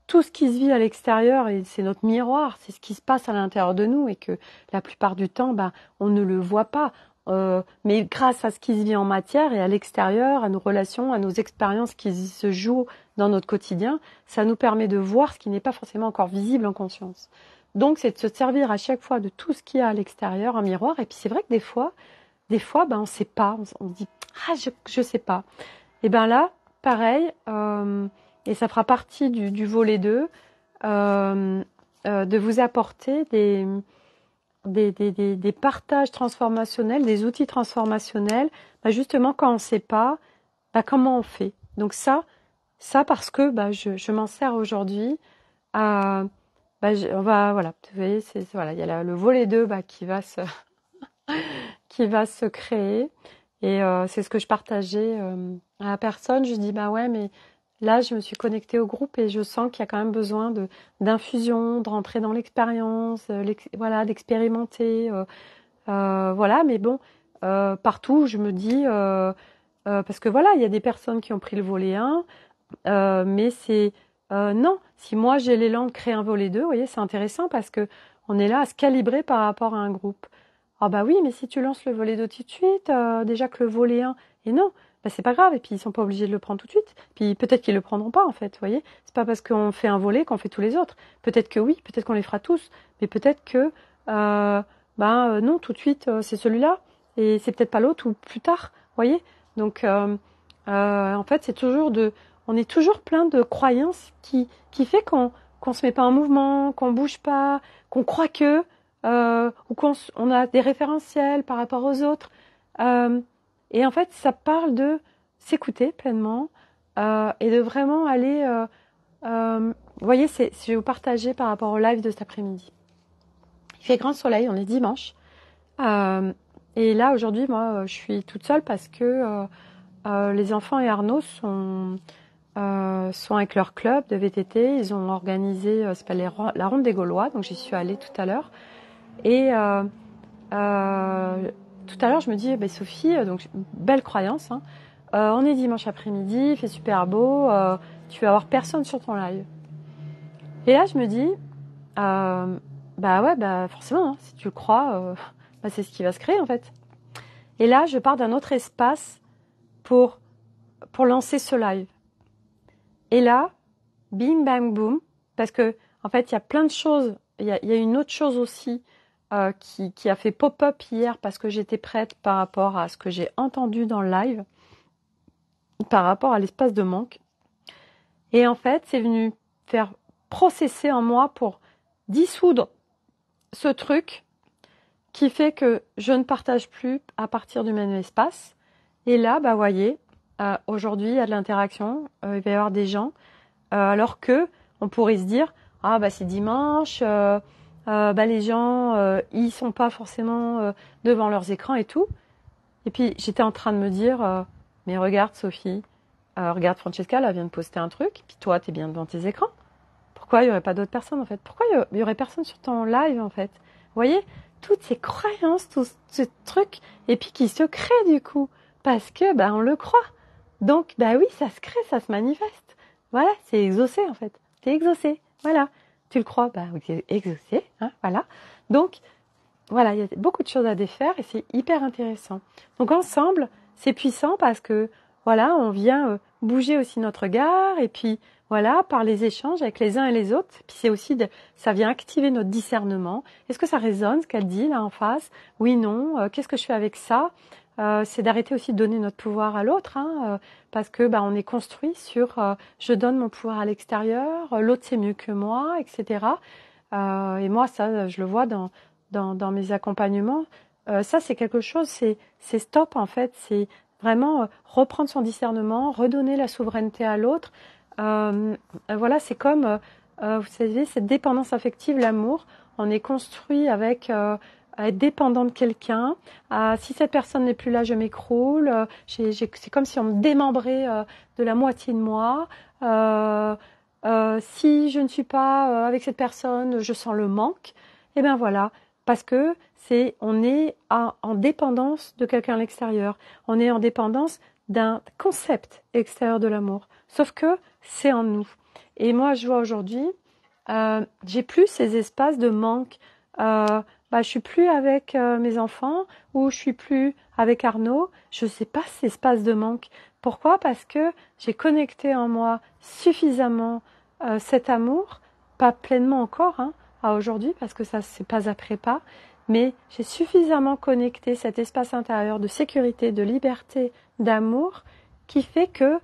tout ce qui se vit à l'extérieur, et c'est notre miroir, c'est ce qui se passe à l'intérieur de nous et que la plupart du temps, on ne le voit pas. Mais grâce à ce qui se vit en matière et à l'extérieur, à nos relations, à nos expériences qui se jouent dans notre quotidien, ça nous permet de voir ce qui n'est pas forcément encore visible en conscience. Donc, c'est de se servir à chaque fois de tout ce qu'il y a à l'extérieur, en miroir. Et puis, c'est vrai que des fois, on ne sait pas. On se dit, je sais pas. Et bien là, pareil, et ça fera partie du volet 2, de vous apporter des partages transformationnels, des outils transformationnels, justement quand on ne sait pas, comment on fait. Donc ça parce que je m'en sers aujourd'hui. On va, voilà, vous voyez, voilà, il y a le volet 2 qui va se créer. Et c'est ce que je partageais à la personne. Je dis, ouais, mais là, je me suis connectée au groupe et je sens qu'il y a quand même besoin d'infusion, de rentrer dans l'expérience, voilà, d'expérimenter. Voilà, mais bon, partout, je me dis, parce que voilà, il y a des personnes qui ont pris le volet 1, mais c'est, non, si moi j'ai l'élan de créer un volet 2, vous voyez, c'est intéressant parce que on est là à se calibrer par rapport à un groupe. Ah oui, mais si tu lances le volet 2 tout de suite, déjà que le volet 1, et non, c'est pas grave, et puis ils sont pas obligés de le prendre tout de suite. Puis peut-être qu'ils le prendront pas en fait, vous voyez. C'est pas parce qu'on fait un volet qu'on fait tous les autres. Peut-être que oui, peut-être qu'on les fera tous, mais peut-être que non, tout de suite c'est celui-là, et c'est peut-être pas l'autre ou plus tard, vous voyez. Donc en fait c'est toujours on est toujours plein de croyances qui fait qu'on se met pas en mouvement, qu'on bouge pas, qu'on croit que ou qu'on a des référentiels par rapport aux autres. Et en fait, ça parle de s'écouter pleinement et de vraiment aller... vous voyez, je vais vous partager par rapport au live de cet après-midi. Il fait grand soleil, on est dimanche. Et là, aujourd'hui, moi, je suis toute seule parce que les enfants et Arnaud sont avec leur club de VTT. Ils ont organisé, ça s'appelle la Ronde des Gaulois, donc j'y suis allée tout à l'heure. Et tout à l'heure, je me dis, Sophie, donc belle croyance, hein, on est dimanche après-midi, il fait super beau, tu vas avoir personne sur ton live. Et là, je me dis, ouais, forcément, hein, si tu le crois, c'est ce qui va se créer en fait. Et là, je pars d'un autre espace pour lancer ce live. Et là, bim, bam, boum, parce que en fait, il y a plein de choses. Il y a une autre chose aussi qui a fait pop-up hier parce que j'étais prête par rapport à ce que j'ai entendu dans le live, par rapport à l'espace de manque. Et en fait, c'est venu faire processer en moi pour dissoudre ce truc qui fait que je ne partage plus à partir du même espace. Et là, voyez, aujourd'hui, il y a de l'interaction, il va y avoir des gens, alors que on pourrait se dire, c'est dimanche, les gens, ils sont pas forcément devant leurs écrans et tout. Et puis, j'étais en train de me dire, mais regarde Sophie, regarde Francesca, elle vient de poster un truc, puis toi, t'es bien devant tes écrans. Pourquoi il n'y aurait pas d'autres personnes, en fait? Pourquoi il y aurait personne sur ton live, en fait? Vous voyez, toutes ces croyances, tout ce truc, et puis qui se crée, du coup, parce que, on le croit. Donc, oui, ça se crée, ça se manifeste. Voilà, c'est exaucé, en fait. T'es exaucé, voilà. Tu le crois, oui, t'es exaucé, hein, voilà. Donc, voilà, il y a beaucoup de choses à défaire, et c'est hyper intéressant. Donc, ensemble, c'est puissant parce que, voilà, on vient bouger aussi notre regard, et puis, voilà, par les échanges avec les uns et les autres. Puis c'est aussi, ça vient activer notre discernement. Est-ce que ça résonne, ce qu'elle dit là en face? Oui, non. Qu'est-ce que je fais avec ça? c'est d'arrêter aussi de donner notre pouvoir à l'autre, hein, parce que on est construit sur je donne mon pouvoir à l'extérieur, l'autre c'est mieux que moi, etc. Et moi, ça, je le vois dans mes accompagnements. Ça, c'est quelque chose, c'est stop en fait, c'est vraiment reprendre son discernement, redonner la souveraineté à l'autre. Voilà, c'est comme, vous savez, cette dépendance affective, l'amour. On est construit avec à être dépendant de quelqu'un. Si cette personne n'est plus là, je m'écroule. C'est comme si on me démembrait de la moitié de moi. Si je ne suis pas avec cette personne, je sens le manque. Et bien voilà, parce que on est en dépendance de quelqu'un à l'extérieur. On est en dépendance d'un concept extérieur de l'amour. Sauf que c'est en nous. Et moi, je vois aujourd'hui, j'ai plus ces espaces de manque. Je suis plus avec mes enfants ou je suis plus avec Arnaud. Je sais pas ces espaces de manque. Pourquoi? Parce que j'ai connecté en moi suffisamment cet amour, pas pleinement encore à aujourd'hui, parce que ça c'est pas après pas, mais j'ai suffisamment connecté cet espace intérieur de sécurité, de liberté, d'amour, qui fait que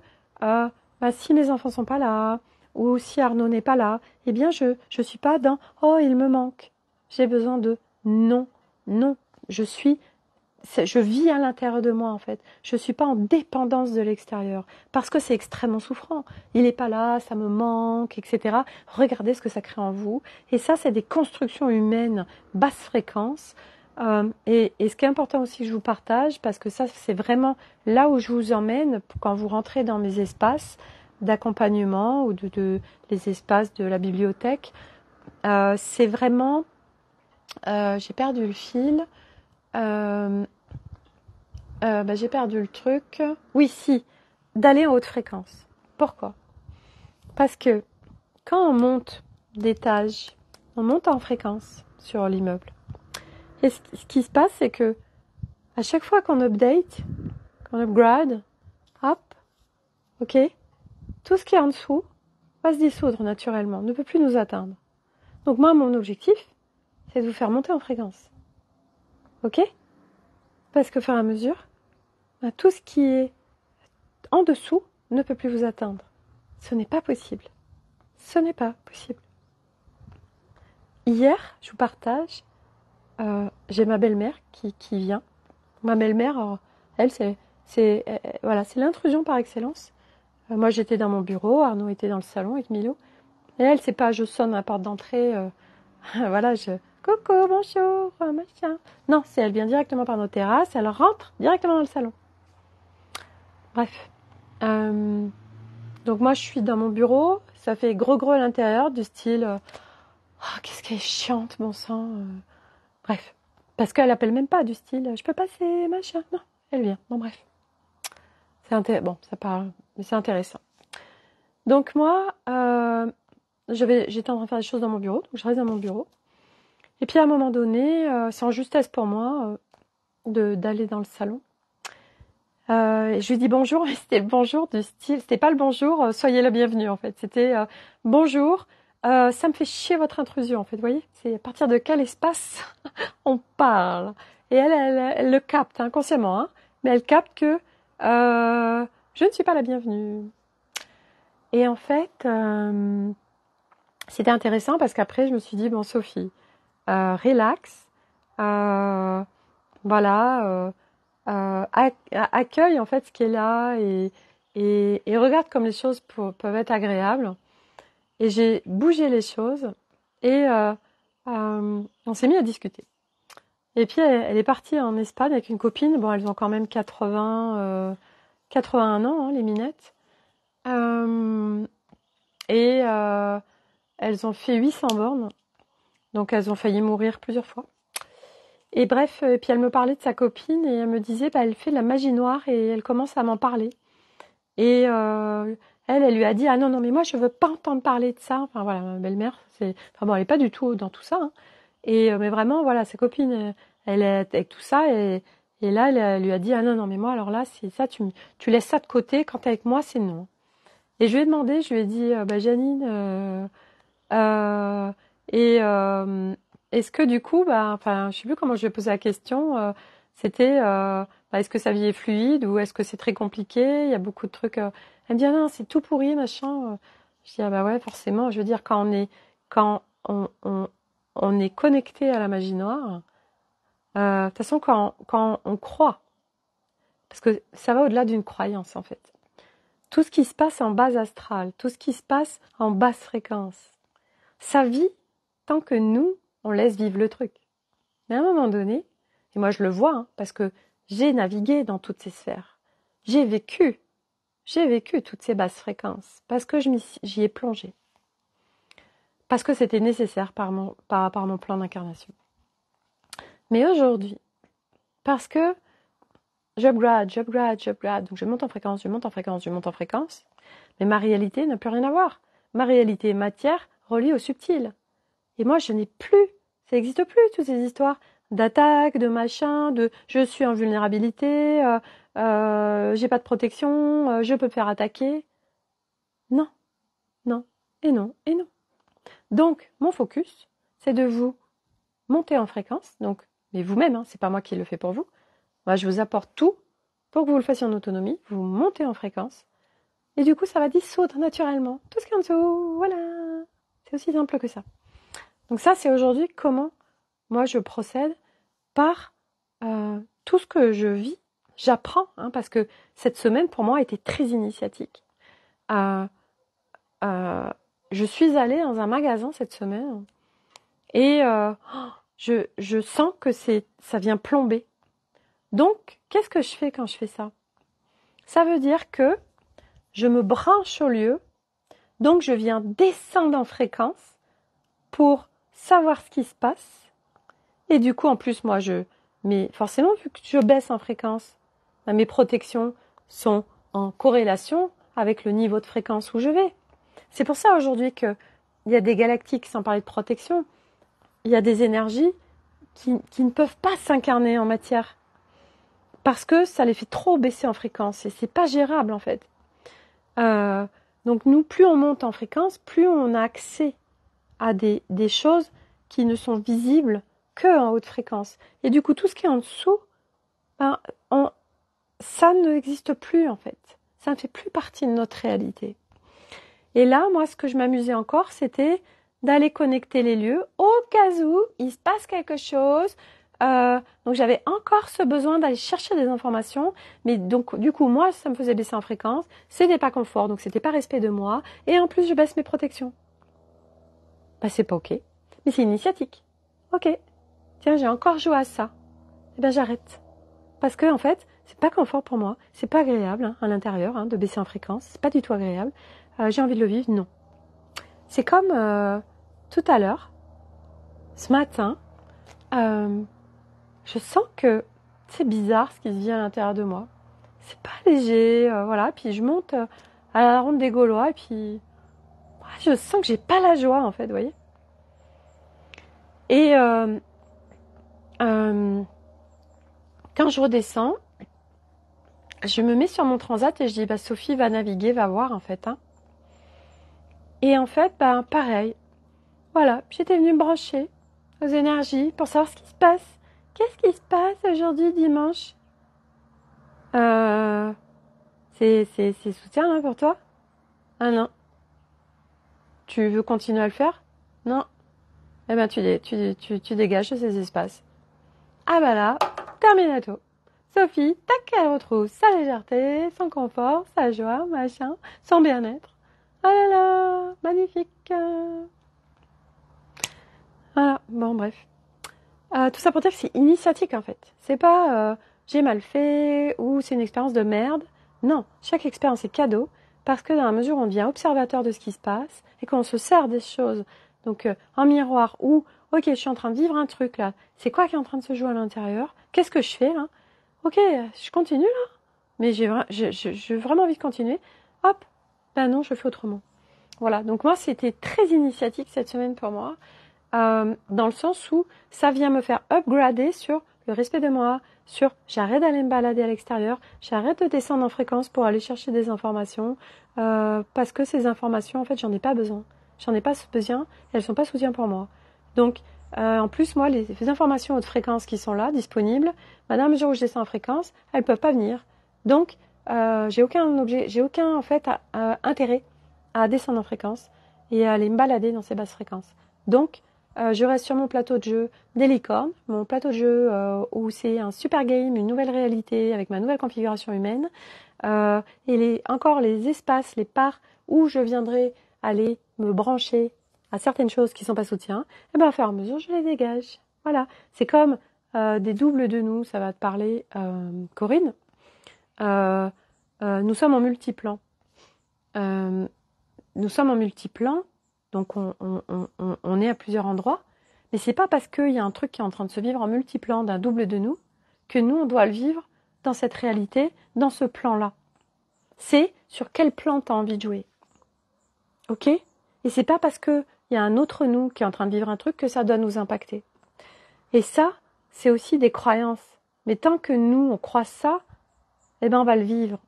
si mes enfants sont pas là, ou si Arnaud n'est pas là, eh bien je suis pas dans oh il me manque. J'ai besoin de non, non. Je vis à l'intérieur de moi en fait. Je suis pas en dépendance de l'extérieur parce que c'est extrêmement souffrant. Il est pas là, ça me manque, etc. Regardez ce que ça crée en vous. Et ça, c'est des constructions humaines basse fréquence. Et ce qui est important aussi que je vous partage, parce que ça, c'est vraiment là où je vous emmène quand vous rentrez dans mes espaces d'accompagnement ou les espaces de la bibliothèque. C'est vraiment, j'ai perdu le fil. J'ai perdu le truc. Oui, si, d'aller en haute fréquence. Pourquoi? Parce que quand on monte d'étage, on monte en fréquence sur l'immeuble. Et ce qui se passe, c'est que à chaque fois qu'on update, qu'on upgrade, hop, ok, tout ce qui est en dessous va se dissoudre naturellement, ne peut plus nous atteindre. Donc moi, mon objectif, c'est de vous faire monter en fréquence. Ok? Parce que, au fur et à mesure, tout ce qui est en dessous ne peut plus vous atteindre. Ce n'est pas possible. Ce n'est pas possible. Hier, je vous partage, j'ai ma belle-mère qui vient. Ma belle-mère, elle, c'est l'intrusion par excellence. Moi, j'étais dans mon bureau, Arnaud était dans le salon avec Milo. Et elle, c'est pas je sonne à la porte d'entrée, voilà, coucou, bonjour, machin. Non, c'est elle vient directement par nos terrasses, elle rentre directement dans le salon. Bref. Donc moi, je suis dans mon bureau, ça fait gros à l'intérieur, du style qu'est-ce qu'elle est chiante, bon sang. Bref. Parce qu'elle appelle même pas du style je peux passer, machin. Non, elle vient. Bon, bref. Bon, ça parle, mais c'est intéressant. Donc moi, j'étais en train de faire des choses dans mon bureau, donc je reste dans mon bureau. Et puis à un moment donné, c'est en justesse pour moi d'aller dans le salon. Je lui dis bonjour, mais c'était le bonjour du style, c'était pas le bonjour, soyez la bienvenue en fait. C'était bonjour, ça me fait chier votre intrusion en fait, vous voyez? C'est à partir de quel espace on parle. Et elle le capte inconsciemment, hein, mais elle capte que je ne suis pas la bienvenue. Et en fait, c'était intéressant parce qu'après, je me suis dit, bon, Sophie, relax, voilà, accueille en fait ce qui est là et regarde comme les choses peuvent être agréables. Et j'ai bougé les choses et on s'est mis à discuter. Et puis elle est partie en Espagne avec une copine. Bon, elles ont quand même 81 ans, hein, les minettes. Elles ont fait 800 bornes. Donc elles ont failli mourir plusieurs fois. Et bref, et puis elle me parlait de sa copine et elle me disait, elle fait de la magie noire et elle commence à m'en parler. Et elle lui a dit, ah non, mais moi je veux pas entendre parler de ça. Enfin voilà, ma belle-mère, elle est pas du tout dans tout ça. Hein. Mais vraiment, voilà, sa copine, elle est avec tout ça et là, elle lui a dit, ah non, mais moi alors là, c'est ça, tu laisses ça de côté. Quand t'es avec moi, c'est non. Et je lui ai demandé, je lui ai dit, Janine, est-ce que du coup, je sais plus comment je lui ai posé la question, c'était, Est-ce que sa vie est fluide ou est-ce que c'est très compliqué? Il y a beaucoup de trucs. Elle me dit, ah non, c'est tout pourri, machin. Je dis, ah bah ouais, forcément. Je veux dire, quand on est connecté à la magie noire, de toute façon, quand on croit, parce que ça va au-delà d'une croyance, en fait. Tout ce qui se passe en base astrale, tout ce qui se passe en basse fréquence, ça vit tant que nous, on laisse vivre le truc. Mais à un moment donné, et moi je le vois, hein, parce que j'ai navigué dans toutes ces sphères, j'ai vécu toutes ces basses fréquences, parce que j'y ai plongé, parce que c'était nécessaire par mon plan d'incarnation. Mais aujourd'hui, parce que j'upgrade, donc je monte en fréquence, mais ma réalité n'a plus rien à voir. Ma réalité est matière reliée au subtil. Et moi, ça n'existe plus, toutes ces histoires d'attaque, de machin, de je suis en vulnérabilité, j'ai pas de protection, je peux me faire attaquer. Non, non, et non, et non. Donc, mon focus, c'est de vous monter en fréquence, donc, mais vous-même, hein, c'est pas moi qui le fais pour vous. Moi, je vous apporte tout pour que vous le fassiez en autonomie, vous montez en fréquence, et du coup, ça va dissoudre naturellement tout ce qui est en dessous, voilà. C'est aussi simple que ça. Donc ça, c'est aujourd'hui comment moi je procède par tout ce que je vis. J'apprends, hein, parce que cette semaine, pour moi, a été très initiatique. Je suis allée dans un magasin cette semaine et je sens que ça vient plomber. Donc, qu'est-ce que je fais quand je fais ça? Ça veut dire que je me branche au lieu, donc je viens descendre en fréquence pour savoir ce qui se passe. Et du coup, en plus, mais forcément, vu que je baisse en fréquence, mes protections sont en corrélation avec le niveau de fréquence où je vais. C'est pour ça aujourd'hui qu'il y a des galactiques, sans parler de protection, il y a des énergies qui ne peuvent pas s'incarner en matière. Parce que ça les fait trop baisser en fréquence et c'est pas gérable en fait. Donc nous, plus on monte en fréquence, plus on a accès à des choses qui ne sont visibles que en haute fréquence. Et du coup, tout ce qui est en dessous, ça n'existe plus en fait. Ça ne fait plus partie de notre réalité. Et là, moi, ce que je m'amusais encore, c'était d'aller connecter les lieux au cas où il se passe quelque chose. Donc j'avais encore ce besoin d'aller chercher des informations, mais donc du coup moi ça me faisait baisser en fréquence, c'était pas confort, donc c'était pas respect de moi, et en plus je baisse mes protections. C'est pas ok, mais c'est initiatique. Ok, tiens j'ai encore joué à ça, et j'arrête. Parce que en fait c'est pas confort pour moi, c'est pas agréable hein, à l'intérieur hein, de baisser en fréquence, c'est pas du tout agréable, j'ai envie de le vivre, non. C'est comme tout à l'heure, ce matin, je sens que c'est bizarre ce qui se vit à l'intérieur de moi. C'est pas léger, voilà. Puis je monte à la ronde des Gaulois et puis je sens que j'ai pas la joie en fait, vous voyez. Et quand je redescends, je me mets sur mon transat et je dis Sophie va naviguer, va voir en fait. Hein. Et en fait, pareil. Voilà, j'étais venue me brancher aux énergies pour savoir ce qui se passe. Qu'est-ce qui se passe aujourd'hui, dimanche? C'est soutien là pour toi? Ah non. Tu veux continuer à le faire? Non. Eh ben tu dégages de ces espaces. Ah là, terminato. Sophie, tac, elle retrouve sa légèreté, son confort, sa joie, machin, son bien-être. Ah là là, magnifique. Voilà, bon bref. Tout ça pour dire que c'est initiatique en fait. C'est pas j'ai mal fait ou c'est une expérience de merde. Non, chaque expérience est cadeau parce que dans la mesure où on devient observateur de ce qui se passe et qu'on se sert des choses, donc en miroir ou ok je suis en train de vivre un truc là, c'est quoi qui est en train de se jouer à l'intérieur? Qu'est-ce que je fais là? Ok, je continue là, mais j'ai vraiment envie de continuer. Hop, non, je fais autrement. Voilà, donc moi c'était très initiatique cette semaine pour moi. Dans le sens où ça vient me faire upgrader sur le respect de moi, sur j'arrête d'aller me balader à l'extérieur, j'arrête de descendre en fréquence pour aller chercher des informations, parce que ces informations, en fait, j'en ai pas besoin. J'en ai pas besoin, elles sont pas soutien pour moi. Donc, En plus, moi, les informations haute fréquence qui sont là, disponibles, dans la mesure où je descends en fréquence, elles ne peuvent pas venir. Donc, j'ai aucun en fait intérêt à descendre en fréquence et à aller me balader dans ces basses fréquences. Donc, je reste sur mon plateau de jeu des licornes, mon plateau de jeu où c'est un super game, une nouvelle réalité avec ma nouvelle configuration humaine, et encore les espaces, les parts où je viendrai aller me brancher à certaines choses qui ne sont pas soutien, et bien, à faire à mesure, je les dégage. Voilà. C'est comme des doubles de nous, ça va te parler, Corinne. Nous sommes en multiplan. Nous sommes en multiplan, donc on est à plusieurs endroits, mais c'est pas parce qu'il y a un truc qui est en train de se vivre en multiplan d'un double de nous que nous, on doit le vivre dans cette réalité, dans ce plan-là. C'est sur quel plan tu as envie de jouer. Ok ? Et c'est pas parce qu'il y a un autre nous qui est en train de vivre un truc que ça doit nous impacter. Et ça, c'est aussi des croyances. Mais tant que nous, on croit ça, eh ben on va le vivre.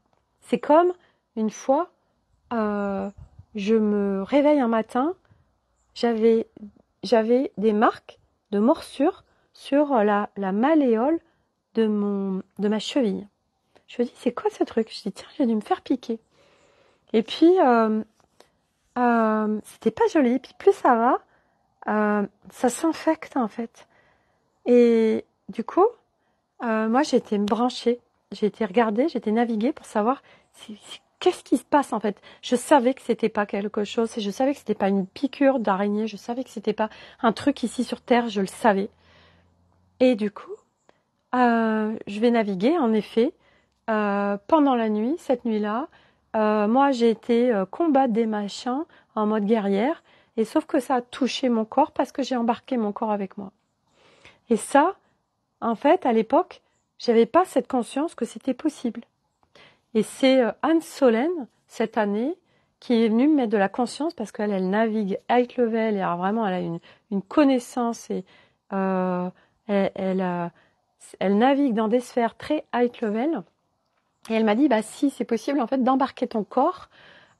C'est comme, une fois, je me réveille un matin, j'avais des marques de morsures sur la malléole de ma cheville. Je me dis, c'est quoi ce truc? Je dis, tiens, j'ai dû me faire piquer. Et puis, c'était pas joli. Puis plus ça va, ça s'infecte en fait. Et du coup, moi j'ai été me brancher, j'ai été regarder, j'ai été naviguer pour savoir qu'est-ce qui se passe en fait. Je savais que c'était pas quelque chose, je savais que c'était pas une piqûre d'araignée, je savais que c'était pas un truc ici sur Terre, je le savais. Et du coup, je vais naviguer en effet pendant la nuit, cette nuit-là. Moi j'ai été combattre des machins en mode guerrière, et sauf que ça a touché mon corps parce que j'ai embarqué mon corps avec moi. Et ça, en fait, à l'époque, j'avais pas cette conscience que c'était possible. Et c'est Anne Solène, cette année, qui est venue me mettre de la conscience parce qu'elle elle navigue high level et alors vraiment elle a une connaissance et elle navigue dans des sphères très high level. Et elle m'a dit, bah si, c'est possible en fait d'embarquer ton corps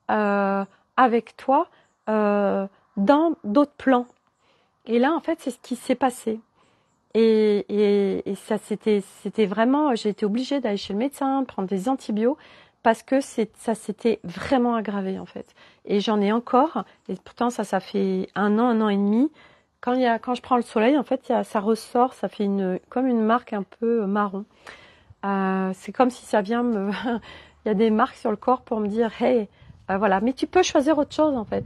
avec toi dans d'autres plans. Et là, en fait, c'est ce qui s'est passé. Et ça, c'était vraiment, j'ai été obligée d'aller chez le médecin, de prendre des antibiotiques, parce que ça s'était vraiment aggravé, en fait. Et j'en ai encore, et pourtant, ça fait un an et demi. Quand je prends le soleil, en fait, ça ressort, ça fait comme une marque un peu marron. C'est comme si ça vient il y a des marques sur le corps pour me dire, hey, voilà. Mais tu peux choisir autre chose, en fait.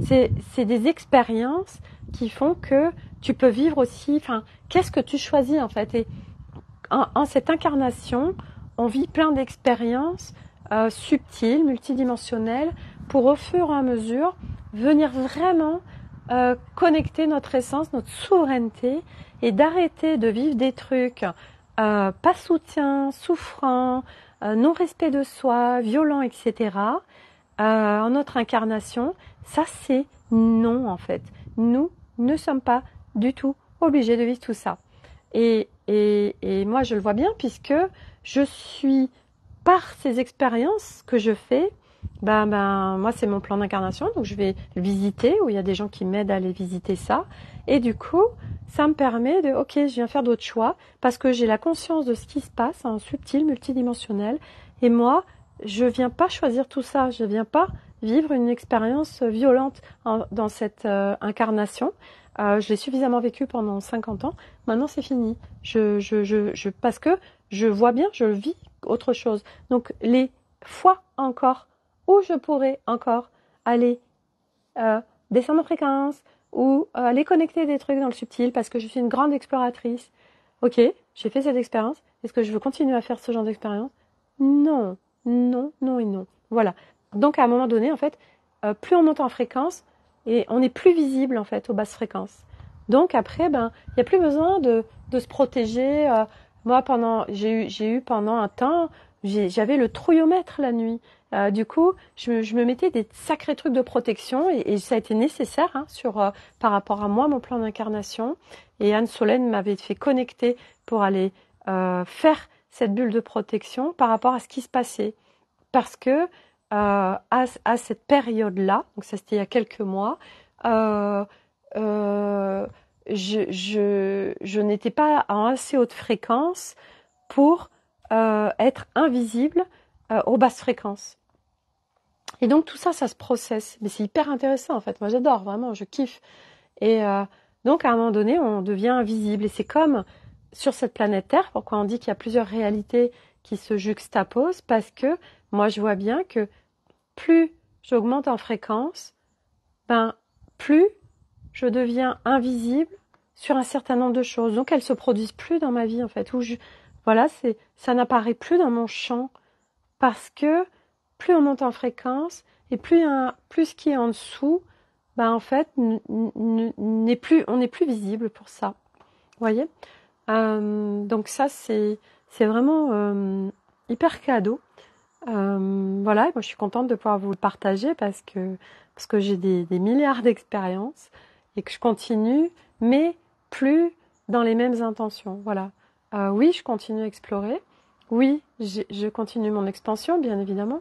C'est des expériences qui font que tu peux vivre aussi, enfin, qu'est-ce que tu choisis en fait? Et en cette incarnation, on vit plein d'expériences subtiles, multidimensionnelles, pour au fur et à mesure venir vraiment connecter notre essence, notre souveraineté, et d'arrêter de vivre des trucs pas soutien, souffrant, non-respect de soi, violent, etc. En notre incarnation, ça c'est non en fait. Nous ne sommes pas du tout obligés de vivre tout ça. Et moi je le vois bien puisque je suis, par ces expériences que je fais, moi c'est mon plan d'incarnation, donc je vais le visiter, où il y a des gens qui m'aident à aller visiter ça. Et du coup, ça me permet de, ok, je viens faire d'autres choix, parce que j'ai la conscience de ce qui se passe, en subtil, multidimensionnel. Et moi, je viens pas choisir tout ça, je viens pas vivre une expérience violente dans cette incarnation. Je l'ai suffisamment vécu pendant 50 ans. Maintenant, c'est fini. Parce que je vois bien, je vis autre chose. Donc, les fois encore où je pourrais encore aller descendre en fréquence ou aller connecter des trucs dans le subtil parce que je suis une grande exploratrice. Ok, j'ai fait cette expérience. Est-ce que je veux continuer à faire ce genre d'expérience? Non, non, non et non. Voilà. Donc, à un moment donné, en fait, plus on monte en fréquence, et on est plus visible en fait aux basses fréquences. Donc après, il n'y a plus besoin de se protéger. Moi, j'ai eu pendant un temps, j'avais le trouillomètre la nuit. Du coup, je me mettais des sacrés trucs de protection et ça a été nécessaire par rapport à moi, mon plan d'incarnation. Et Anne Solène m'avait fait connecter pour aller faire cette bulle de protection par rapport à ce qui se passait. Parce que à cette période-là, donc ça c'était il y a quelques mois, je n'étais pas en assez haute fréquence pour être invisible aux basses fréquences. Et donc tout ça, ça se processe. Mais c'est hyper intéressant en fait. Moi j'adore, vraiment, je kiffe. Et donc à un moment donné, on devient invisible. Et c'est comme sur cette planète Terre, pourquoi on dit qu'il y a plusieurs réalités qui se juxtaposent, parce que moi je vois bien que plus j'augmente en fréquence, ben plus je deviens invisible sur un certain nombre de choses. Donc elles se produisent plus dans ma vie en fait. Voilà, ça n'apparaît plus dans mon champ parce que plus on monte en fréquence et plus ce qui est en dessous, ben en fait, on n'est plus visible pour ça. Vous voyez? Donc ça, c'est vraiment hyper cadeau. Voilà, moi je suis contente de pouvoir vous le partager parce que j'ai des milliards d'expériences et que je continue, mais plus dans les mêmes intentions. Voilà. Oui, je continue à explorer. Oui, je continue mon expansion, bien évidemment,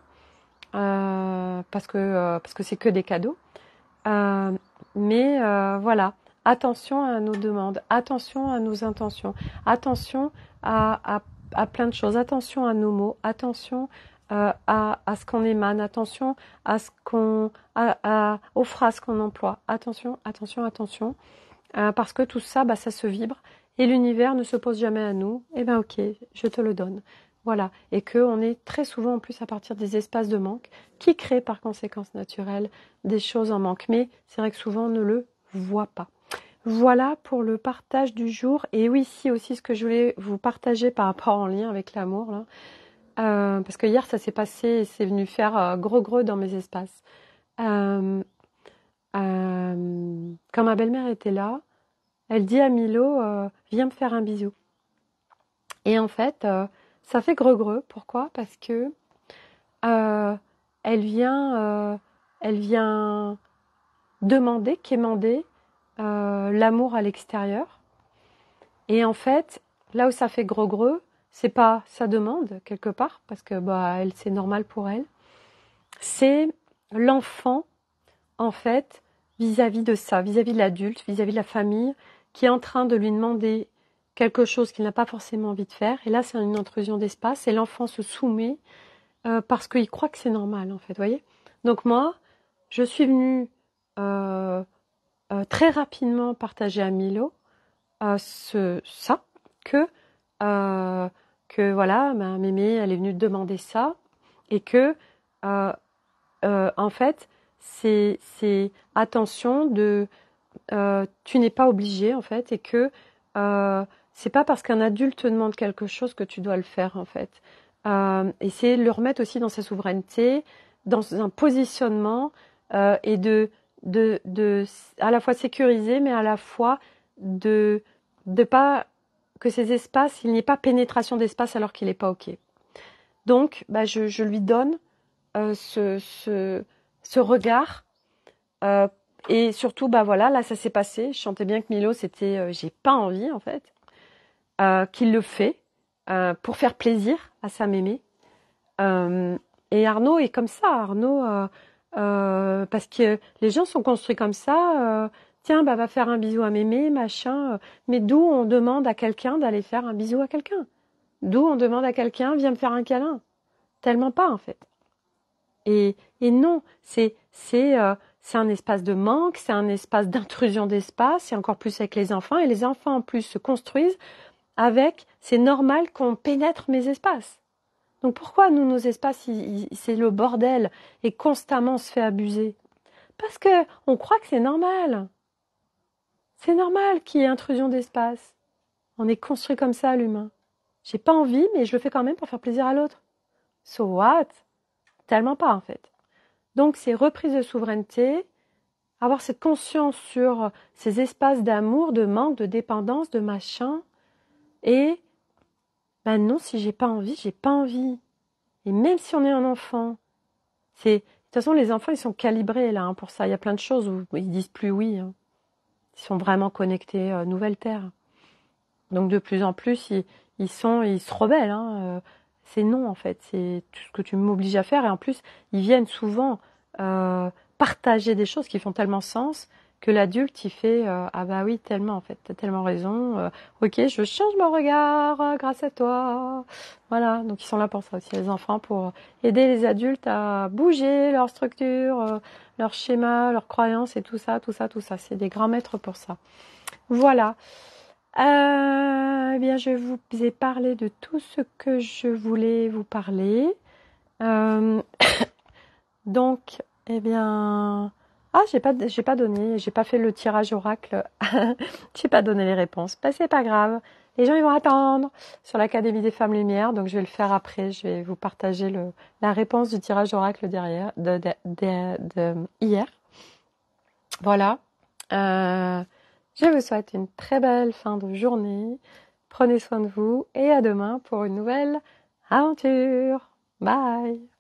parce que c'est que des cadeaux. Mais voilà, attention à nos demandes, attention à nos intentions, attention à plein de choses, attention à nos mots, attention à ce qu'on émane, attention à aux phrases qu'on emploie, attention, attention, attention, parce que tout ça, ça se vibre et l'univers ne se pose jamais à nous. Eh ben ok, je te le donne. Voilà, et qu'on est très souvent en plus à partir des espaces de manque qui créent par conséquence naturelle des choses en manque. Mais c'est vrai que souvent on ne le voit pas. Voilà pour le partage du jour. Et oui, ici aussi ce que je voulais vous partager par rapport en lien avec l'amour, là, parce que hier ça s'est passé et c'est venu faire gros dans mes espaces. Quand ma belle-mère était là, elle dit à Milo, viens me faire un bisou. Et en fait, ça fait greu. Pourquoi? Parce que elle vient demander, quémander l'amour à l'extérieur. Et en fait, là où ça fait gros, c'est pas sa demande quelque part, parce que elle, c'est normal pour elle. C'est l'enfant, en fait, vis-à-vis de ça, vis-à-vis de l'adulte, vis-à-vis de la famille, qui est en train de lui demander quelque chose qu'il n'a pas forcément envie de faire. Et là, c'est une intrusion d'espace et l'enfant se soumet parce qu'il croit que c'est normal, en fait, vous voyez. Donc moi, je suis venue très rapidement partager à Milo que voilà, ma mémé, elle est venue demander ça et que en fait, c'est attention tu n'es pas obligé en fait et que c'est pas parce qu'un adulte te demande quelque chose que tu dois le faire en fait. Et c'est le remettre aussi dans sa souveraineté, dans un positionnement et de à la fois sécuriser, mais à la fois de pas que ces espaces, il n'y ait pas pénétration d'espace alors qu'il n'est pas OK. Donc, je lui donne ce regard et surtout, voilà, là ça s'est passé. Je sentais bien que Milo, c'était j'ai pas envie en fait, qu'il le fait pour faire plaisir à sa mémé. Et Arnaud est comme ça, Arnaud, parce que les gens sont construits comme ça. Tiens, va faire un bisou à mémé, machin. Mais d'où on demande à quelqu'un d'aller faire un bisou à quelqu'un? D'où on demande à quelqu'un, viens me faire un câlin? Tellement pas en fait. Et non, c'est un espace de manque, c'est un espace d'intrusion d'espace, et encore plus avec les enfants. Et les enfants en plus se construisent avec, c'est normal qu'on pénètre mes espaces. Donc pourquoi nous, nos espaces, c'est le bordel et constamment on se fait abuser? Parce que on croit que c'est normal. C'est normal qu'il y ait intrusion d'espace. On est construit comme ça, l'humain. J'ai pas envie, mais je le fais quand même pour faire plaisir à l'autre. So what? Tellement pas, en fait. Donc c'est reprise de souveraineté, avoir cette conscience sur ces espaces d'amour, de manque, de dépendance, de machin. Et non, si j'ai pas envie, j'ai pas envie. Et même si on est un enfant, de toute façon, les enfants, ils sont calibrés là pour ça. Il y a plein de choses où ils disent plus oui. Hein. Ils sont vraiment connectés nouvelle terre. Donc de plus en plus, ils se rebellent. Hein. C'est non en fait. C'est tout ce que tu m'obliges à faire. Et en plus, ils viennent souvent partager des choses qui font tellement sens que l'adulte il fait ah bah oui tellement en fait, t'as tellement raison, ok je change mon regard grâce à toi. Voilà, donc ils sont là pour ça aussi les enfants, pour aider les adultes à bouger leur structure, leur schéma, leurs croyances et tout ça, tout ça, tout ça. C'est des grands maîtres pour ça. Voilà. Eh bien, je vous ai parlé de tout ce que je voulais vous parler. Euh, donc, eh bien, ah, j'ai pas fait le tirage oracle. J'ai pas donné les réponses. Bah, c'est pas grave. Les gens, ils vont attendre sur l'Académie des Femmes Lumière, donc je vais le faire après. Je vais vous partager la réponse du tirage oracle derrière, de hier. Voilà. Je vous souhaite une très belle fin de journée. Prenez soin de vous et à demain pour une nouvelle aventure. Bye!